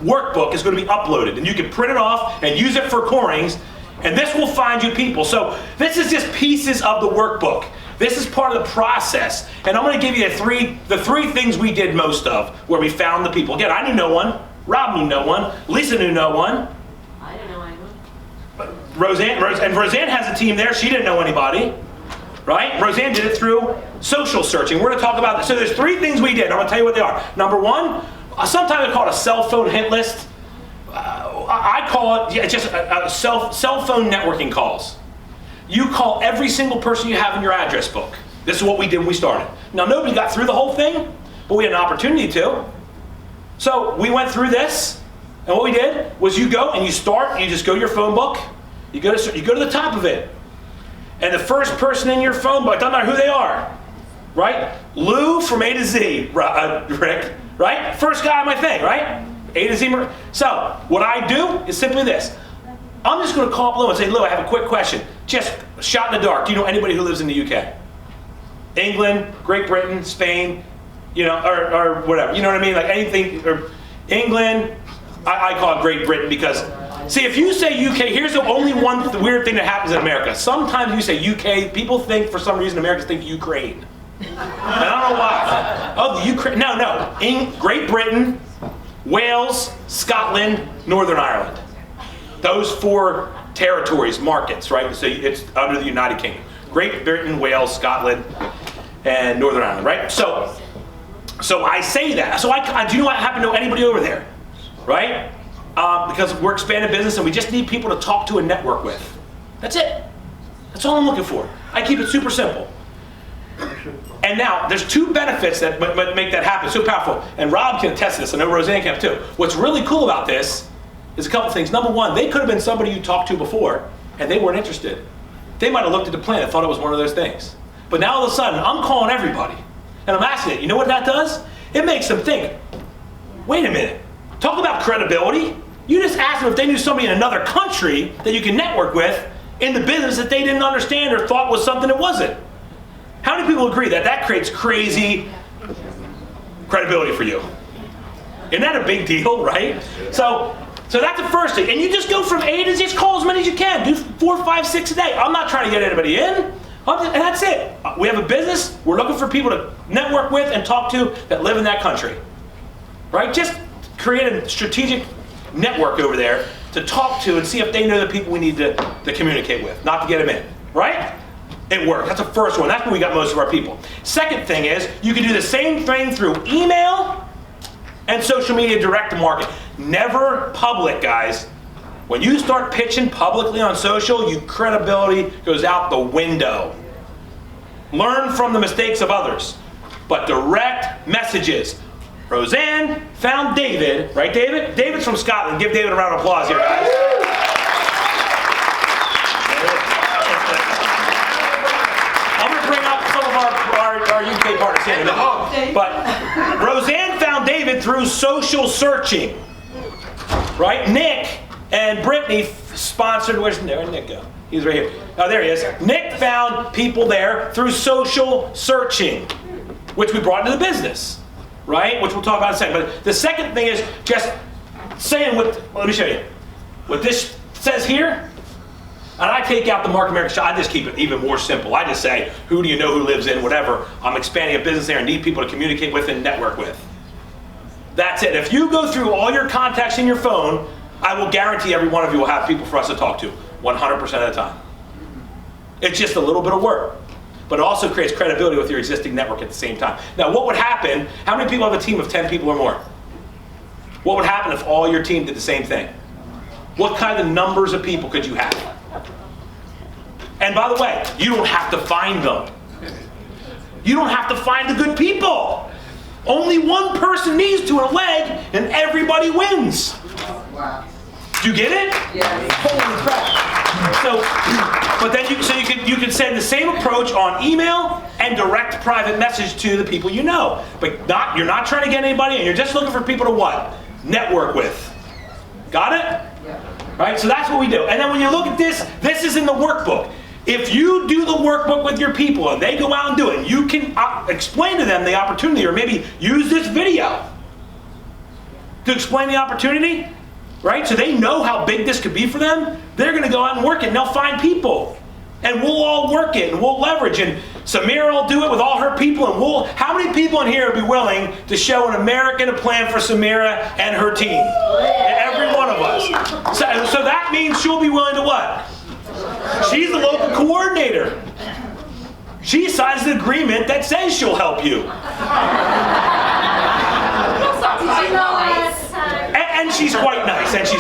workbook is going to be uploaded, and you can print it off and use it for corings, and this will find you people. So this is just pieces of the workbook. This is part of the process. And I'm going to give you the three things we did most of where we found the people. Again, I knew no one. Rob knew no one. Lisa knew no one. I don't know anyone. Roseanne has a team there. She didn't know anybody. Right? Roseanne did it through social searching. We're going to talk about this. So there's three things we did. I'm going to tell you what they are. Number one, sometimes I call it a cell phone hit list. I call it just a cell phone networking calls. You call every single person you have in your address book. This is what we did when we started. Now, nobody got through the whole thing, but we had an opportunity to. So we went through this, and what we did was you go and you just go to your phone book, you go to the top of it, and the first person in your phone book, doesn't matter who they are, right? Lou from A to Z, Rick, right? First guy on my thing, right? A to Z. So what I do is simply this. I'm just going to call up Lou and say, Lou, I have a quick question. Just shot in the dark. Do you know anybody who lives in the UK? England, Great Britain, Spain, or whatever. You know what I mean? Like anything, or England, I call it Great Britain because, see, if you say UK, here's the only the weird thing that happens in America. Sometimes you say UK, people think, for some reason, Americans think Ukraine. And I don't know why. Oh, the Ukraine, no. Great Britain, Wales, Scotland, Northern Ireland. Those 4 territories, markets, right? So it's under the United Kingdom. Great Britain, Wales, Scotland, and Northern Ireland, right? So I say that. So I do not happen to know anybody over there, right? Because we're expanding business and we just need people to talk to and network with. That's it. That's all I'm looking for. I keep it super simple. And now, there's 2 benefits that make that happen so powerful. And Rob can attest to this. I know Roseanne can too. What's really cool about this is a couple things. Number one, they could have been somebody you talked to before, and they weren't interested. They might have looked at the plan and thought it was one of those things. But now all of a sudden, I'm calling everybody. And I'm asking it. You know what that does? It makes them think, wait a minute. Talk about credibility. You just asked them if they knew somebody in another country that you can network with in the business that they didn't understand or thought was something it wasn't. How many people agree that that creates crazy credibility for you? Isn't that a big deal, right? So that's the first thing. And you just go from A to Z, just call as many as you can. Do 4, 5, 6 a day. I'm not trying to get anybody in. And that's it. We have a business. We're looking for people to network with and talk to that live in that country. Right? Just create a strategic network over there to talk to and see if they know the people we need to communicate with, not to get them in. Right? It worked. That's the first one. That's where we got most of our people. Second thing is, you can do the same thing through email and social media direct to market. Never public, guys. When you start pitching publicly on social, your credibility goes out the window. Learn from the mistakes of others. But direct messages. Roseanne found David, right David? David's from Scotland. Give David a round of applause here, guys. I'm going to bring up some of our UK partners here in a minute. But Roseanne found David through social searching. Right? Nick and Brittany sponsored, where'd Nick go? He's right here. Oh, there he is. Nick found people there through social searching, which we brought into the business, right? Which we'll talk about in a second. But the second thing is just saying let me show you. What this says here, and I take out the Mark America shot, I just keep it even more simple. I just say, who do you know who lives in whatever? I'm expanding a business there and need people to communicate with and network with. That's it. If you go through all your contacts in your phone, I will guarantee every one of you will have people for us to talk to 100% of the time. It's just a little bit of work, but it also creates credibility with your existing network at the same time. Now, what would happen? How many people have a team of 10 people or more? What would happen if all your team did the same thing? What kind of numbers of people could you have? And by the way, you don't have to find them. You don't have to find the good people. Only one person needs to in a leg, and everybody wins. Wow. Do you get it? Yes. Holy crap! So, but then you can send the same approach on email and direct private message to the people you know. But you're not trying to get anybody, and you're just looking for people to what? Network with. Got it? Yeah. Right. So that's what we do. And then when you look at this is in the workbook. If you do the workbook with your people and they go out and do it, you can explain to them the opportunity, or maybe use this video to explain the opportunity, right? So they know how big this could be for them. They're going to go out and work it, and they'll find people. And we'll all work it, and we'll leverage. And Samira will do it with all her people, and how many people in here would be willing to show an American a plan for Samira and her team? Every one of us. So that means she'll be willing to what? She's the local coordinator. She signs an agreement that says she'll help you. And she's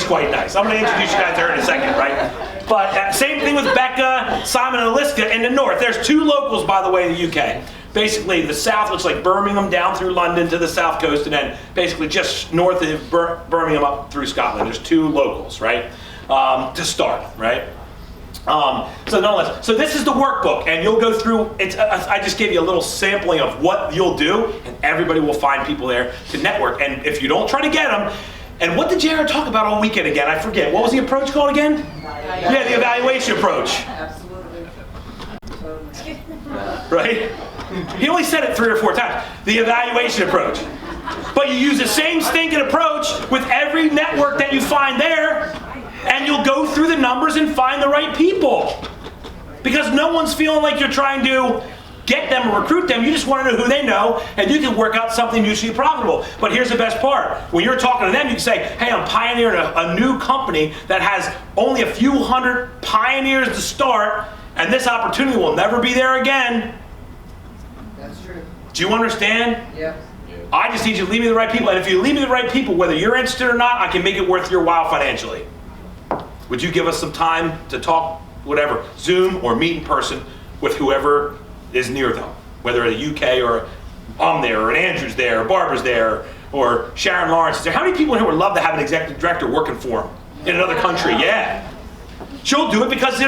quite nice, I'm going to introduce you guys to her in a second, right? But same thing with Becca, Simon, and Aliska in the north. There's 2 locals, by the way, in the UK. Basically, the south looks like Birmingham down through London to the south coast, and then basically just north of Birmingham up through Scotland. There's 2 locals, right? To start, right? So nonetheless, so this is the workbook, and you'll go through, I just gave you a little sampling of what you'll do, and everybody will find people there to network. And if you don't try to get them, and what did JR talk about all weekend again? I forget. What was the approach called again? Yeah, the evaluation approach. Absolutely. Totally. Right? He only said it 3 or 4 times. The evaluation approach. But you use the same stinking approach with every network that you find there, and you'll go through the numbers and find the right people. Because no one's feeling like you're trying to get them or recruit them. You just want to know who they know, and you can work out something mutually profitable. But here's the best part. When you're talking to them, you can say, hey, I'm pioneering a new company that has only a few hundred pioneers to start, and this opportunity will never be there again. That's true. Do you understand? Yep. I just need you to lead me to the right people, and if you lead me to the right people, whether you're interested or not, I can make it worth your while financially. Would you give us some time to talk, whatever, Zoom or meet in person with whoever is near them, whether the UK or I'm there, or Andrew's there, or Barbara's there, or Sharon Lawrence is there. How many people in here would love to have an executive director working for them in another country? Yeah. She'll do it because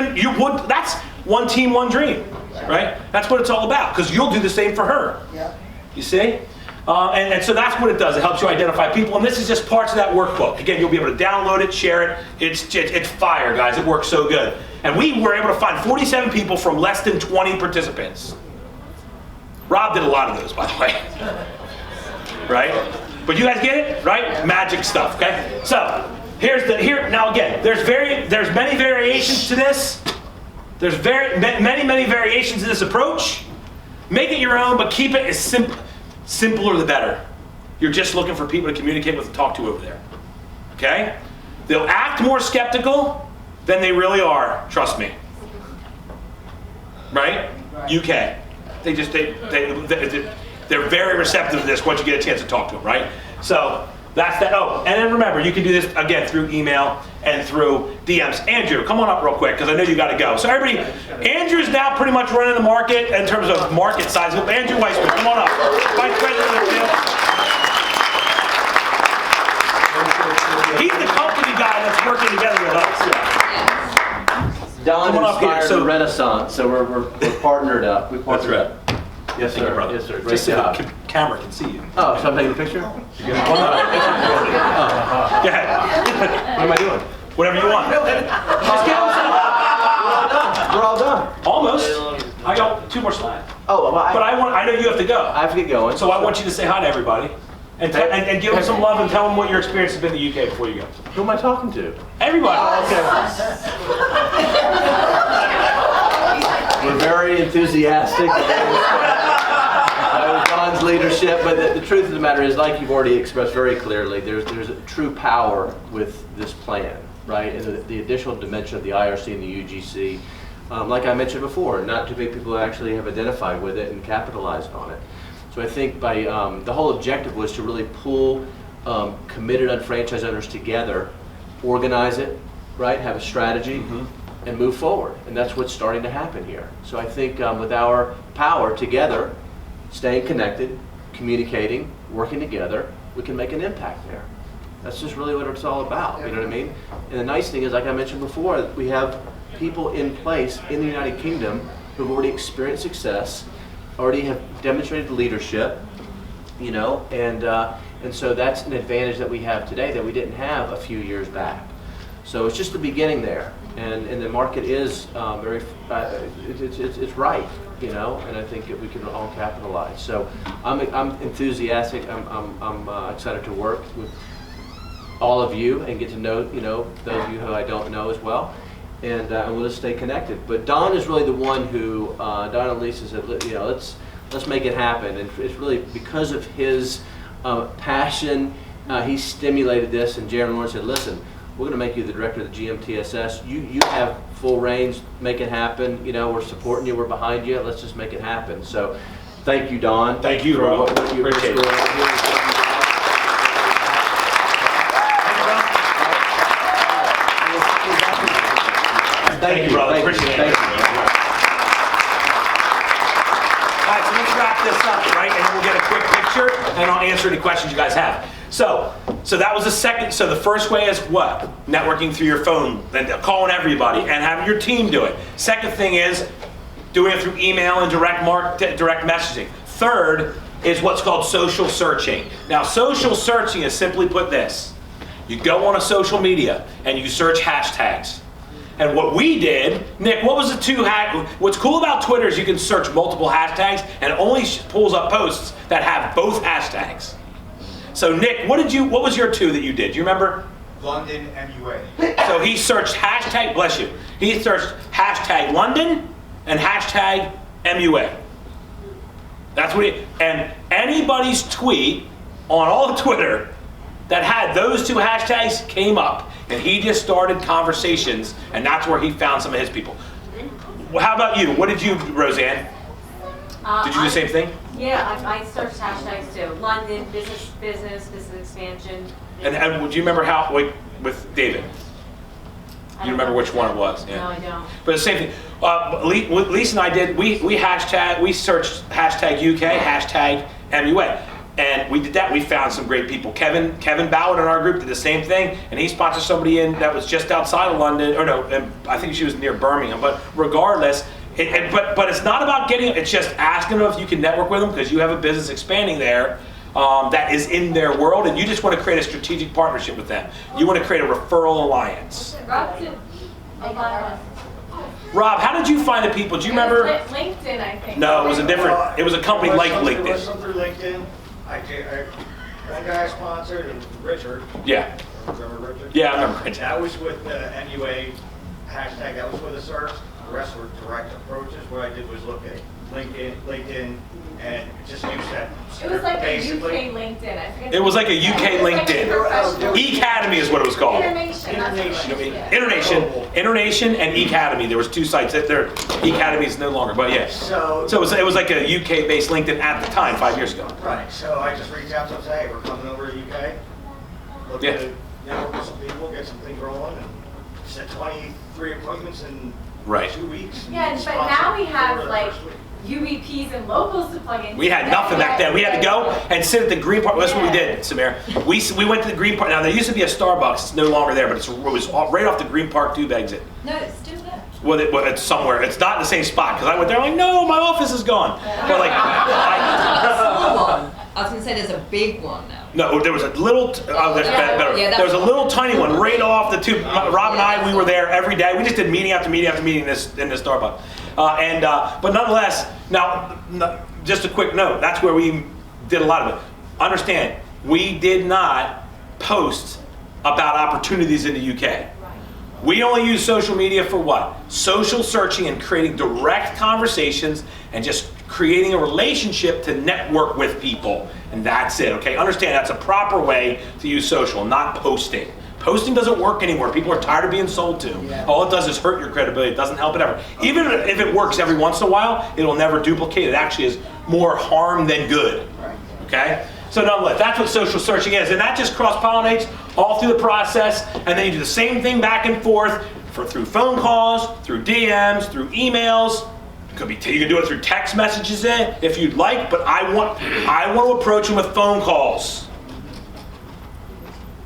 that's one team, one dream, right? That's what it's all about, because you'll do the same for her. Yep. You see? And so that's what it does. It helps you identify people, and this is just parts of that workbook. Again, you'll be able to download it, share it. It's fire, guys. It works so good. And we were able to find 47 people from less than 20 participants. Rob did a lot of those, by the way. Right? But you guys get it? Right? Magic stuff, okay? So, now again, there's many variations to this. There's many variations to this approach. Make it your own, but keep it as simpler the better. You're just looking for people to communicate with and talk to over there. Okay? They'll act more skeptical than they really are, trust me. Right? UK. They're very receptive to this once you get a chance to talk to them, right? So that's that. Oh, and then remember, you can do this again through email and through DMs. Andrew, come on up real quick, because I know you got to go. So everybody, Andrew's now pretty much running the market in terms of market size. Andrew Weissman, come on up. Vice President of Sales. He's the company guy that's working together with us. Don Come on up here. inspired So- the Renaissance, so we're partnered up. We That's partnered right. up. Yes, Thank you, sir. brother. Yes, sir. Great Just so job. the camera can see you. Oh, so I'm taking a picture? Go ahead. What am I doing? Whatever you want. Just get them set up. We're all done. Almost. I got 2 more slides. Oh, well, But I know you have to go. I have to get going. So I want you to say hi to everybody and give them some love and tell them what your experience has been in the UK before you go. Who am I talking to? Everybody. We're very enthusiastic with Don's leadership, but the truth of the matter is, like you've already expressed very clearly, there's a true power with this plan, right? And the additional dimension of the IRC and the UGC, like I mentioned before, not too many people actually have identified with it and capitalized on it. So I think by the whole objective was to really pull committed unfranchised owners together, organize it, right? Have a strategy. And move forward, and that's what's starting to happen here. So I think with our power together, staying connected, communicating, working together, we can make an impact there. That's just really what it's all about, you know what I mean? And the nice thing is, like I mentioned before, we have people in place in the United Kingdom who've already experienced success, already have demonstrated leadership, you know, and so that's an advantage that we have today that we didn't have a few years back. So it's just the beginning there, and the market is very, it's right, you know, and I think that we can all capitalize. So I'm enthusiastic. I'm excited to work with all of you and get to know, you know, those of you who I don't know as well. and we'll just stay connected. But Don is really the one who, Don and Lisa said, let's make it happen. And it's really because of his passion, he stimulated this, and Jaron Lawrence said, listen, we're going to make you the director of the GMTSS. You have full reins, make it happen. We're supporting you, we're behind you, let's just make it happen. So thank you, Don. Thank you, for Rob. what you're Appreciate it. doing here. Thank you, brother. Appreciate it. Thank you. All right, so let's wrap this up, right? And then we'll get a quick picture, and I'll answer any questions you guys have. So that was the second. So the first way is what? Networking through your phone, and calling everybody, and having your team do it. Second thing is doing it through email and direct messaging. Third is what's called social searching. Now, social searching is simply put this. You go on a social media, and you search hashtags. And what we did, Nick, what was the what's cool about Twitter is you can search multiple hashtags and it only pulls up posts that have both hashtags. So Nick, what was your two that you did? Do you remember? London MUA. So he searched hashtag, bless you, he searched hashtag London and hashtag MUA. That's what and anybody's tweet on all of Twitter that had those two hashtags came up, and he just started conversations, and that's where he found some of his people. Well, how about you? What did you, Roseanne? Did you do the same thing? Yeah, I searched hashtags too. London, business expansion. And would you remember how, with David? You remember which one it was? Yeah. No, I don't. But the same thing. What Lisa and I did, we searched hashtag UK, hashtag MUA. And we did that. We found some great people. Kevin Ballard in our group did the same thing, and he sponsored somebody in that was just outside of London, or no, I think she was near Birmingham. But regardless, but it's not about getting. It's just asking them if you can network with them because you have a business expanding there that is in their world, and you just want to create a strategic partnership with them. You want to create a referral alliance. Rob did a lot of Rob, how did you find the people? Do you remember? LinkedIn, I think. No, it was a different. It was a company like LinkedIn. It was something through LinkedIn. One guy I sponsored, and Richard. Yeah. Remember Richard? Yeah, I remember. That was with the MUA hashtag. That was with a search. The rest were direct approaches. What I did was look at LinkedIn, and just use that. It was like basically. a UK LinkedIn. I forget It was like a UK LinkedIn. E-Academy is what it was called. Internation and E-Academy. There was two sites. Their E-Academy is no longer, but yeah. So it was like a UK-based LinkedIn at the time, 5 years ago. Right. So I just reached out to them and said, hey, we're coming over to UK. Look at network with some people, get some things rolling, and set 23 appointments in 2 weeks. Yeah, but now we have like UEPs and locals to plug in. We had nothing back then. We had to go and sit at the Green Park. That's what we did, Samir. We went to the Green Park. Now there used to be a Starbucks. It's no longer there, but it was right off the Green Park Tube exit. No, it's still there. Well, it's somewhere. It's not in the same spot because I went there. I'm like, no, my office is gone. But like, I was gonna say there's a big one now. no, there was a little. There's better. Yeah, There was a little tiny one right off the tube. Rob and I, we were there every day. We just did meeting after meeting after meeting in this Starbucks. But nonetheless, now just a quick note. That's where we did a lot of it. Understand, we did not post about opportunities in the UK. We only use social media for what? Social searching and creating direct conversations and just creating a relationship to network with people. And that's it, okay? Understand that's a proper way to use social, not posting. Posting doesn't work anymore. People are tired of being sold to. Yeah. All it does is hurt your credibility. It doesn't help it ever. Even if it works every once in a while, it'll never duplicate. It actually is more harm than good, okay? So nonetheless, that's what social searching is. And that just cross-pollinates all through the process. And then you do the same thing back and forth through phone calls, through DMs, through emails. You can do it through text messages if you'd like, but I want to approach them with phone calls.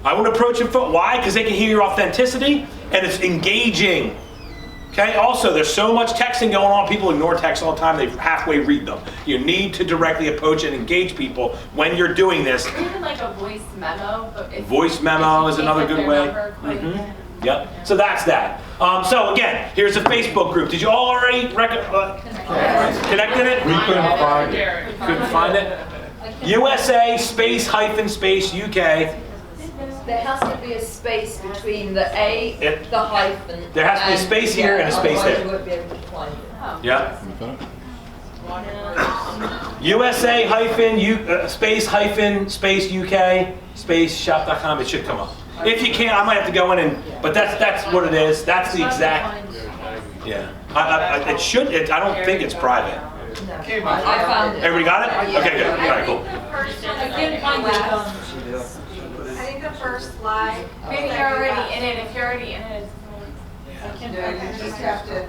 I want to approach them. Why? Because they can hear your authenticity and it's engaging. Okay. Also, there's so much texting going on. People ignore texts all the time. They halfway read them. You need to directly approach and engage people when you're doing this. Even like a voice memo. Voice memo is another good way. Yep. So that's that. So again, here's a Facebook group. Did you all already connected it? We couldn't find it. Couldn't find it? USA space UK. There has to be a space between the A, Yep. the hyphen. There has to be a space here and a space otherwise there. you won't be able to find it. Yeah. USA hyphen space hyphen space UK space shop.com. It should come up. If you can't, I might have to go in and. But that's what it is. That's the exact. Yeah. It should. I don't think it's private. I found it. Everybody got it? Okay, good. All right, cool. I think the first slide, maybe you're already in it, if you're already in it. You just have to.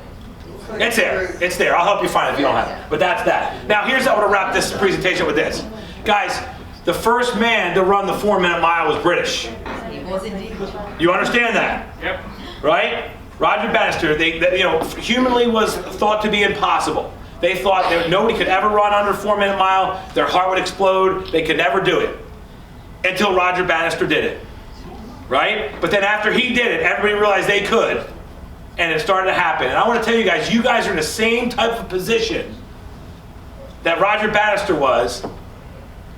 click It's there. through. It's there. I'll help you find it if you don't have it. But that's that. Now, here's how I'm going to wrap this presentation with this. Guys, the first man to run the 4-minute mile was British. It was indeed. You understand that? Yep. Right? Roger Bannister, humanly was thought to be impossible. They thought that nobody could ever run under a 4-minute mile. Their heart would explode. They could never do it. Until Roger Bannister did it. Right? But then after he did it, everybody realized they could. And it started to happen. And I want to tell you guys are in the same type of position that Roger Bannister was,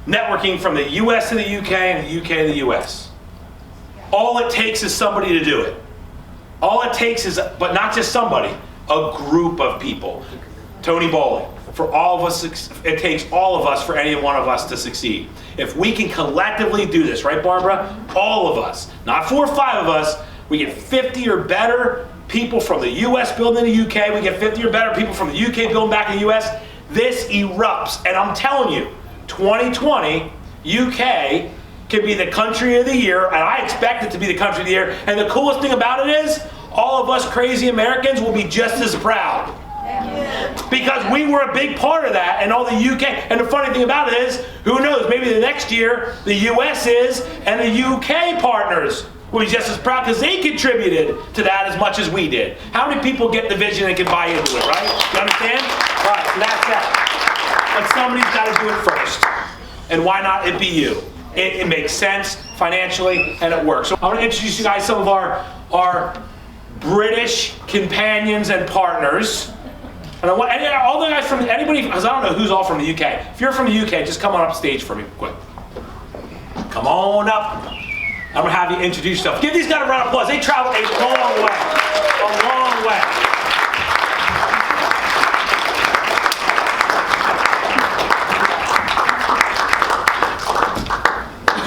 networking from the US to the UK and the UK to the US. All it takes is somebody to do it. All it takes is, but not just somebody, a group of people. Tony Bowling. For all of us, it takes all of us for any one of us to succeed. If we can collectively do this, right, Barbara? All of us, not 4 or 5 of us, we get 50 or better people from the US building in the UK, we get 50 or better people from the UK building back in the US, this erupts. And I'm telling you, 2020, UK can be the country of the year, and I expect it to be the country of the year. And the coolest thing about it is, all of us crazy Americans will be just as proud. Because we were a big part of that, and all the UK, and the funny thing about it is, who knows, maybe the next year, the US is, and the UK partners will be just as proud because they contributed to that as much as we did. How many people get the vision and can buy into it, right? You understand? All right, so that's that. But somebody's got to do it first. And why not it be you? It makes sense financially, and it works. So I want to introduce you guys some of our British companions and partners. And I want all the guys from anybody, because I don't know who's all from the UK. If you're from the UK, just come on up stage for me, quick. Come on up. I'm gonna have you introduce yourself. Give these guys a round of applause. They traveled a long way. A long way.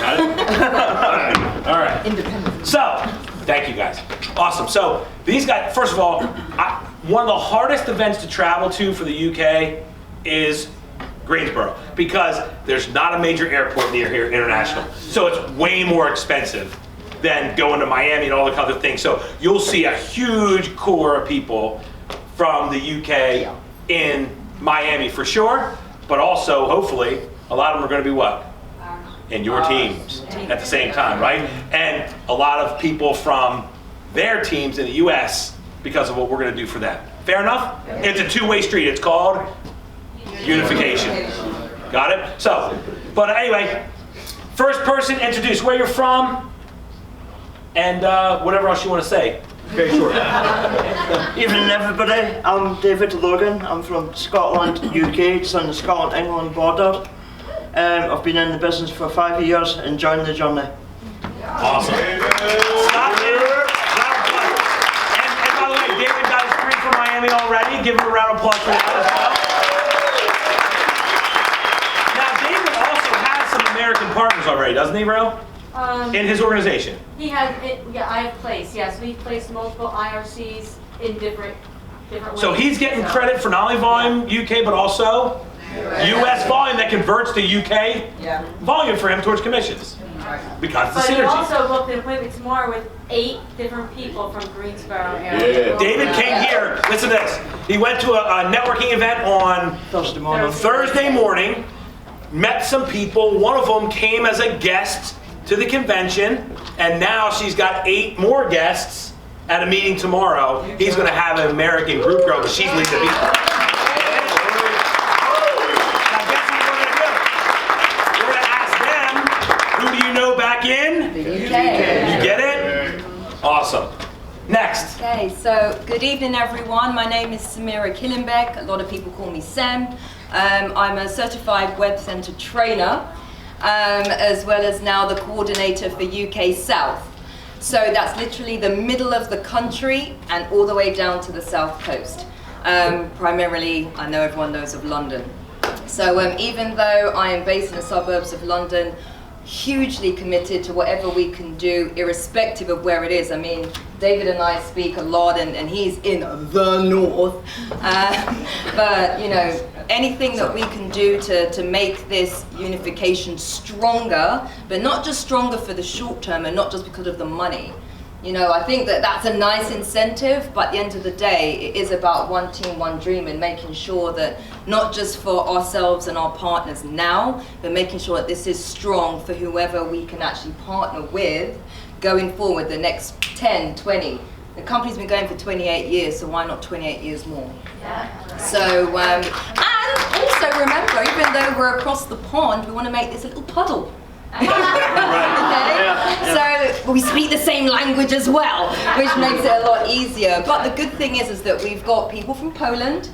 Got it? All right. Independent. So, thank you guys. Awesome. So, these guys, first of all, one of the hardest events to travel to for the UK is Greensboro, because there's not a major airport near here, international. So it's way more expensive than going to Miami and all the other things. So you'll see a huge core of people from the UK in Miami for sure, but also hopefully a lot of them are going to be what? In your teams at the same time, right? And a lot of people from their teams in the US because of what we're going to do for them. Fair enough? It's a two-way street. It's called unification. Got it? So, but anyway, first person, introduce where you're from, and whatever else you want to say. Very short. Evening everybody, I'm David Logan. I'm from Scotland, UK, just on the Scotland-England border. I've been in the business for 5 years, enjoying the journey. Awesome. Stop there. And by the way, David got his degree from Miami already. Give him a round of applause for that as well. American partners already, doesn't he, Ro? In his organization. He has, I have placed, yes. We've placed multiple IRCs in different ways. So he's getting credit for not only volume UK, but also US volume that converts to UK volume for him towards commissions. Because the But he synergy. also booked an appointment tomorrow with 8 different people from Greensboro area. David came here, listen to this. He went to a networking event on Thursday morning. Met some people. One of them came as a guest to the convention, and now she's got 8 more guests at a meeting tomorrow. He's going to have an American group girl, but she's leading the meeting. Now guess what we're going to do? We're going to ask them, who do you know back in? The UK. You get it? Awesome. Next. Okay, so good evening everyone. My name is Samira Killenbeck. A lot of people call me Sam. I'm a certified web center trainer. as well as now the coordinator for UK South. So that's literally the middle of the country and all the way down to the south coast. Primarily, I know everyone knows of London. So even though I am based in the suburbs of London, hugely committed to whatever we can do, irrespective of where it is. I mean, David and I speak a lot, and he's in the north. But, you know, anything that we can do to make this unification stronger, but not just stronger for the short term and not just because of the money. You know, I think that that's a nice incentive, but at the end of the day, it is about one team, one dream, and making sure that not just for ourselves and our partners now, but making sure that this is strong for whoever we can actually partner with going forward the next 10, 20. The company's been going for 28 years, so why not 28 years more? Yeah. So, and also remember, even though we're across the pond, we want to make this a little puddle. Okay? So we speak the same language as well, which makes it a lot easier. But the good thing is that we've got people from Poland,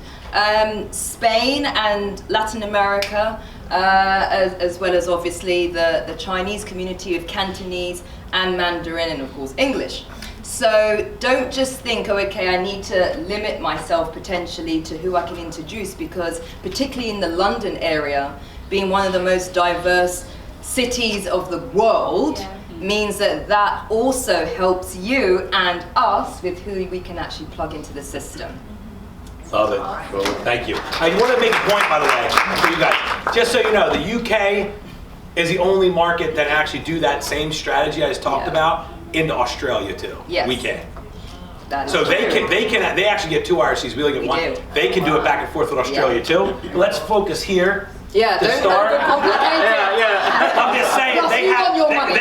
Spain and Latin America, as well as obviously the Chinese community of Cantonese and Mandarin and of course English. So don't just think, oh, okay, I need to limit myself potentially to who I can introduce, because particularly in the London area, being one of the most diverse cities of the world, means that that also helps you and us with who we can actually plug into the system. Love it. Thank you. I want to make a point, by the way, for you guys. Just so you know, the UK is the only market that actually do that same strategy I just talked about into Australia too. Yes. We can. That is So true. they actually get 2 IRCs. We only get 1. do. They can do it back and forth with Australia too. Let's focus here. Yeah, to don't start. overcomplicate it. I'm just saying, Plus, they you have want your money.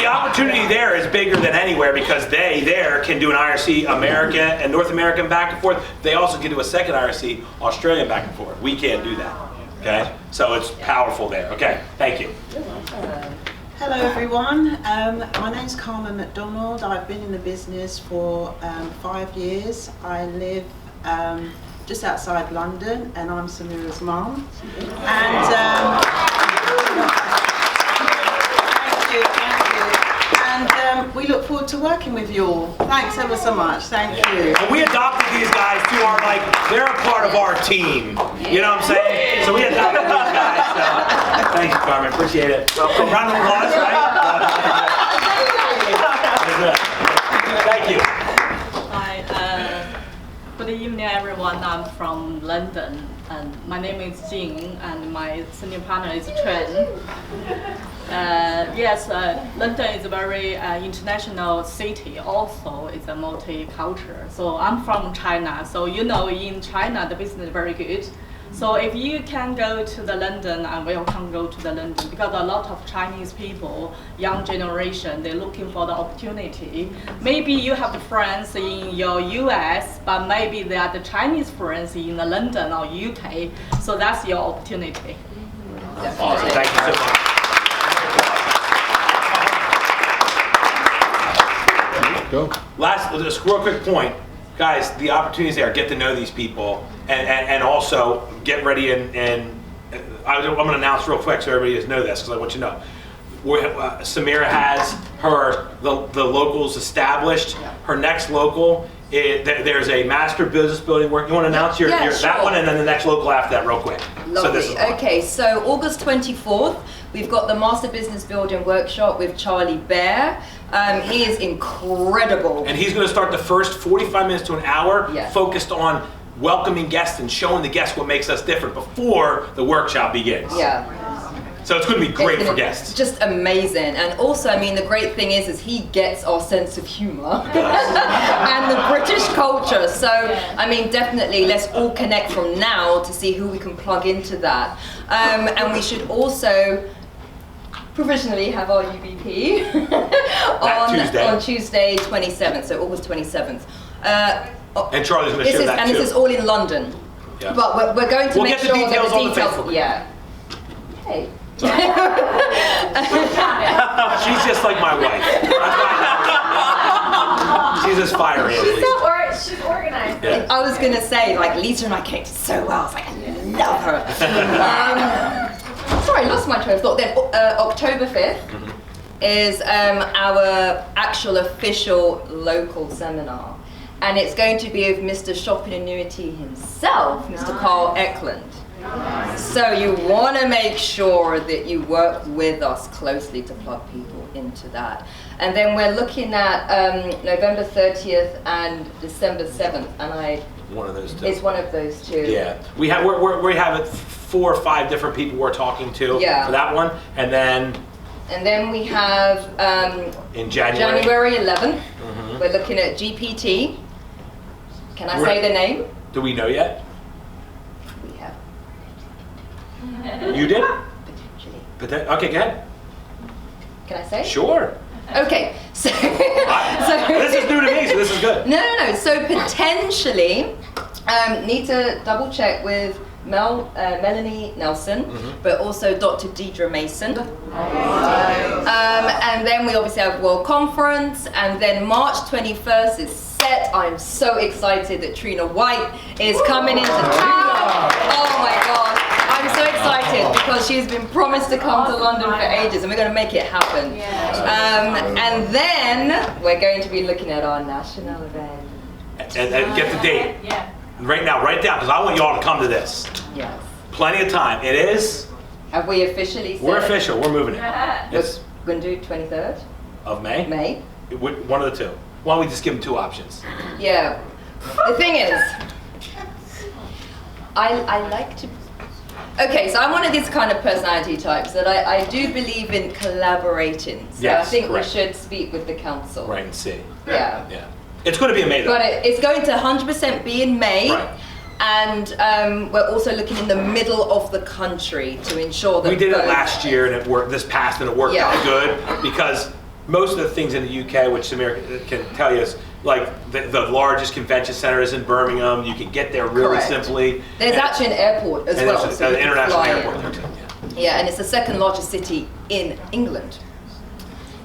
the opportunity there is bigger than anywhere, because they there can do an IRC America and North American back and forth. They also can do a second IRC Australian back and forth. We can't do that. Okay, so it's powerful there. Okay, thank you. Hello everyone, my name's Carmen McDonald. I've been in the business for 5 years. I live just outside London, and I'm Samira's mum. And thank you. And we look forward to working with you all. Thanks ever so much. Thank you. And we adopted these guys to our, they're a part of our team. You know what I'm saying? So we adopted these guys. So thank you, Carmen. Appreciate it. Round of applause, right? Thank you. Hi. Good evening, everyone. I'm from London, and my name is Jing, and my senior partner is Chen. Yes, London is a very international city. Also, it's a multicultural. So I'm from China. So you know, in China, the business is very good. So if you can go to the London, I welcome go to the London, because a lot of Chinese people, young generation, they're looking for the opportunity. Maybe you have the friends in your US, but maybe they are the Chinese friends in the London or UK. So that's your opportunity. Awesome. Thank you so much. Go. Last, just real quick point. Guys, the opportunities there, get to know these people, and also get ready and I'm going to announce real quick so everybody knows this, because I want you to know. Samira has the locals established. Her next local, there's a master business building work. You want to announce sure. that one, and then the next local after that real quick. Lovely. So this is okay, so August 24th, we've got the Master Business Building Workshop with Charlie Bear. He is incredible. And he's going to start the first 45 minutes to an hour focused on welcoming guests and showing the guests what makes us different before the workshop begins. Yeah. So it's going to be great for guests. Just amazing. And also, I mean, the great thing is he gets our sense of humor and the British culture. So, I mean, definitely let's all connect from now to see who we can plug into that. And we should also provisionally have our UBP on Tuesday 27th, so August 27th. And Charlie's going to share that and too. this is all in London. Yeah. But we're going to make sure that the details. Yeah. Hey. She's just like my wife. She's as fiery as Lisa. She's organized. Yeah. I was gonna say, like, Lisa and I connected so well. I was like, I love her. So sorry, lost my train of thought. Then October 5th is our actual official local seminar. And it's going to be with Mr. Shopping Annuity himself, Mr. Carl Eklund. So you want to make sure that you work with us closely to plug people into that. And then we're looking at November 30th and December 7th. And one of those two. It's one of those two. Yeah, we have 4 or 5 different people we're talking to for that one, and then we have in January 11th. We're looking at GPT. Can I say the name? Do we know yet? We have. You did? Potentially. Okay, go ahead. Can I say? Sure. Okay, so this is new to me, so this is good. No. So potentially, need to double check with Melanie Nelson, but also Dr. Deidre Mason. And then we obviously have World Conference, and then March 21st is set. I'm so excited that Trina White is coming into town. Oh my God. I'm so excited because she's been promised to come to London for ages, and we're going to make it happen. And then we're going to be looking at our national event. And get the date. Yeah. Right now, write it down, because I want you all to come to this. Yes. Plenty of time. It is? Have we officially said We're official. We're moving it. It's We're going to do 23rd of May? May. One of the two. Why don't we just give them 2 options? Yeah. The thing is, I like to... Okay, so I'm one of these kind of personality types that I do believe in collaborating. So Yes, I think correct. we should speak with the council. Right, and see. Yeah. Yeah. It's going to be in May, though. But it's going to 100% be in May. Right. And we're also looking in the middle of the country to ensure that... We did it both- last year, and it worked. This past, and it worked out good, because most of the things in the UK, which Samir can tell you, is like the largest convention center is in Birmingham. You can get there really simply. There's actually an airport as well. There's so an you can international fly airport in. there too. Yeah, and it's the second largest city in England.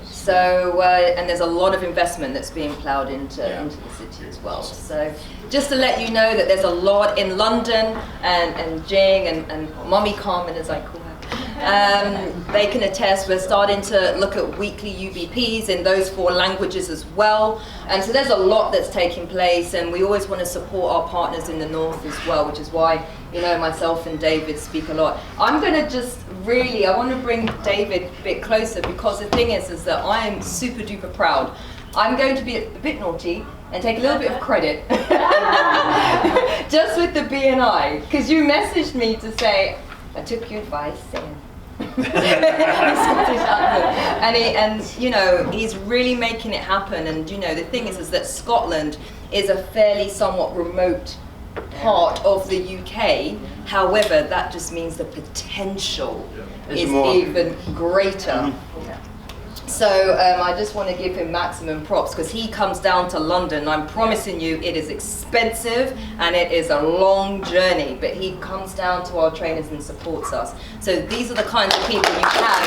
So, and there's a lot of investment that's being ploughed into the city as well. So, just to let you know that there's a lot in London, and Jing and Mommy Carmen, as I call her, they can attest. We're starting to look at weekly UBPs in those 4 languages as well. And so there's a lot that's taking place, and we always want to support our partners in the north as well, which is why, you know, myself and David speak a lot. I'm going to just really, I want to bring David a bit closer, because the thing is that I am super duper proud. I'm going to be a bit naughty and take a little bit of credit just with the BNI, because you messaged me to say, I took your advice, and you know, he's really making it happen. And you know, the thing is that Scotland is a fairly somewhat remote part of the UK. However, that just means the potential is even greater. So I just want to give him maximum props, because he comes down to London. I'm promising you, it is expensive and it is a long journey, but he comes down to our trainers and supports us. So these are the kinds of people you have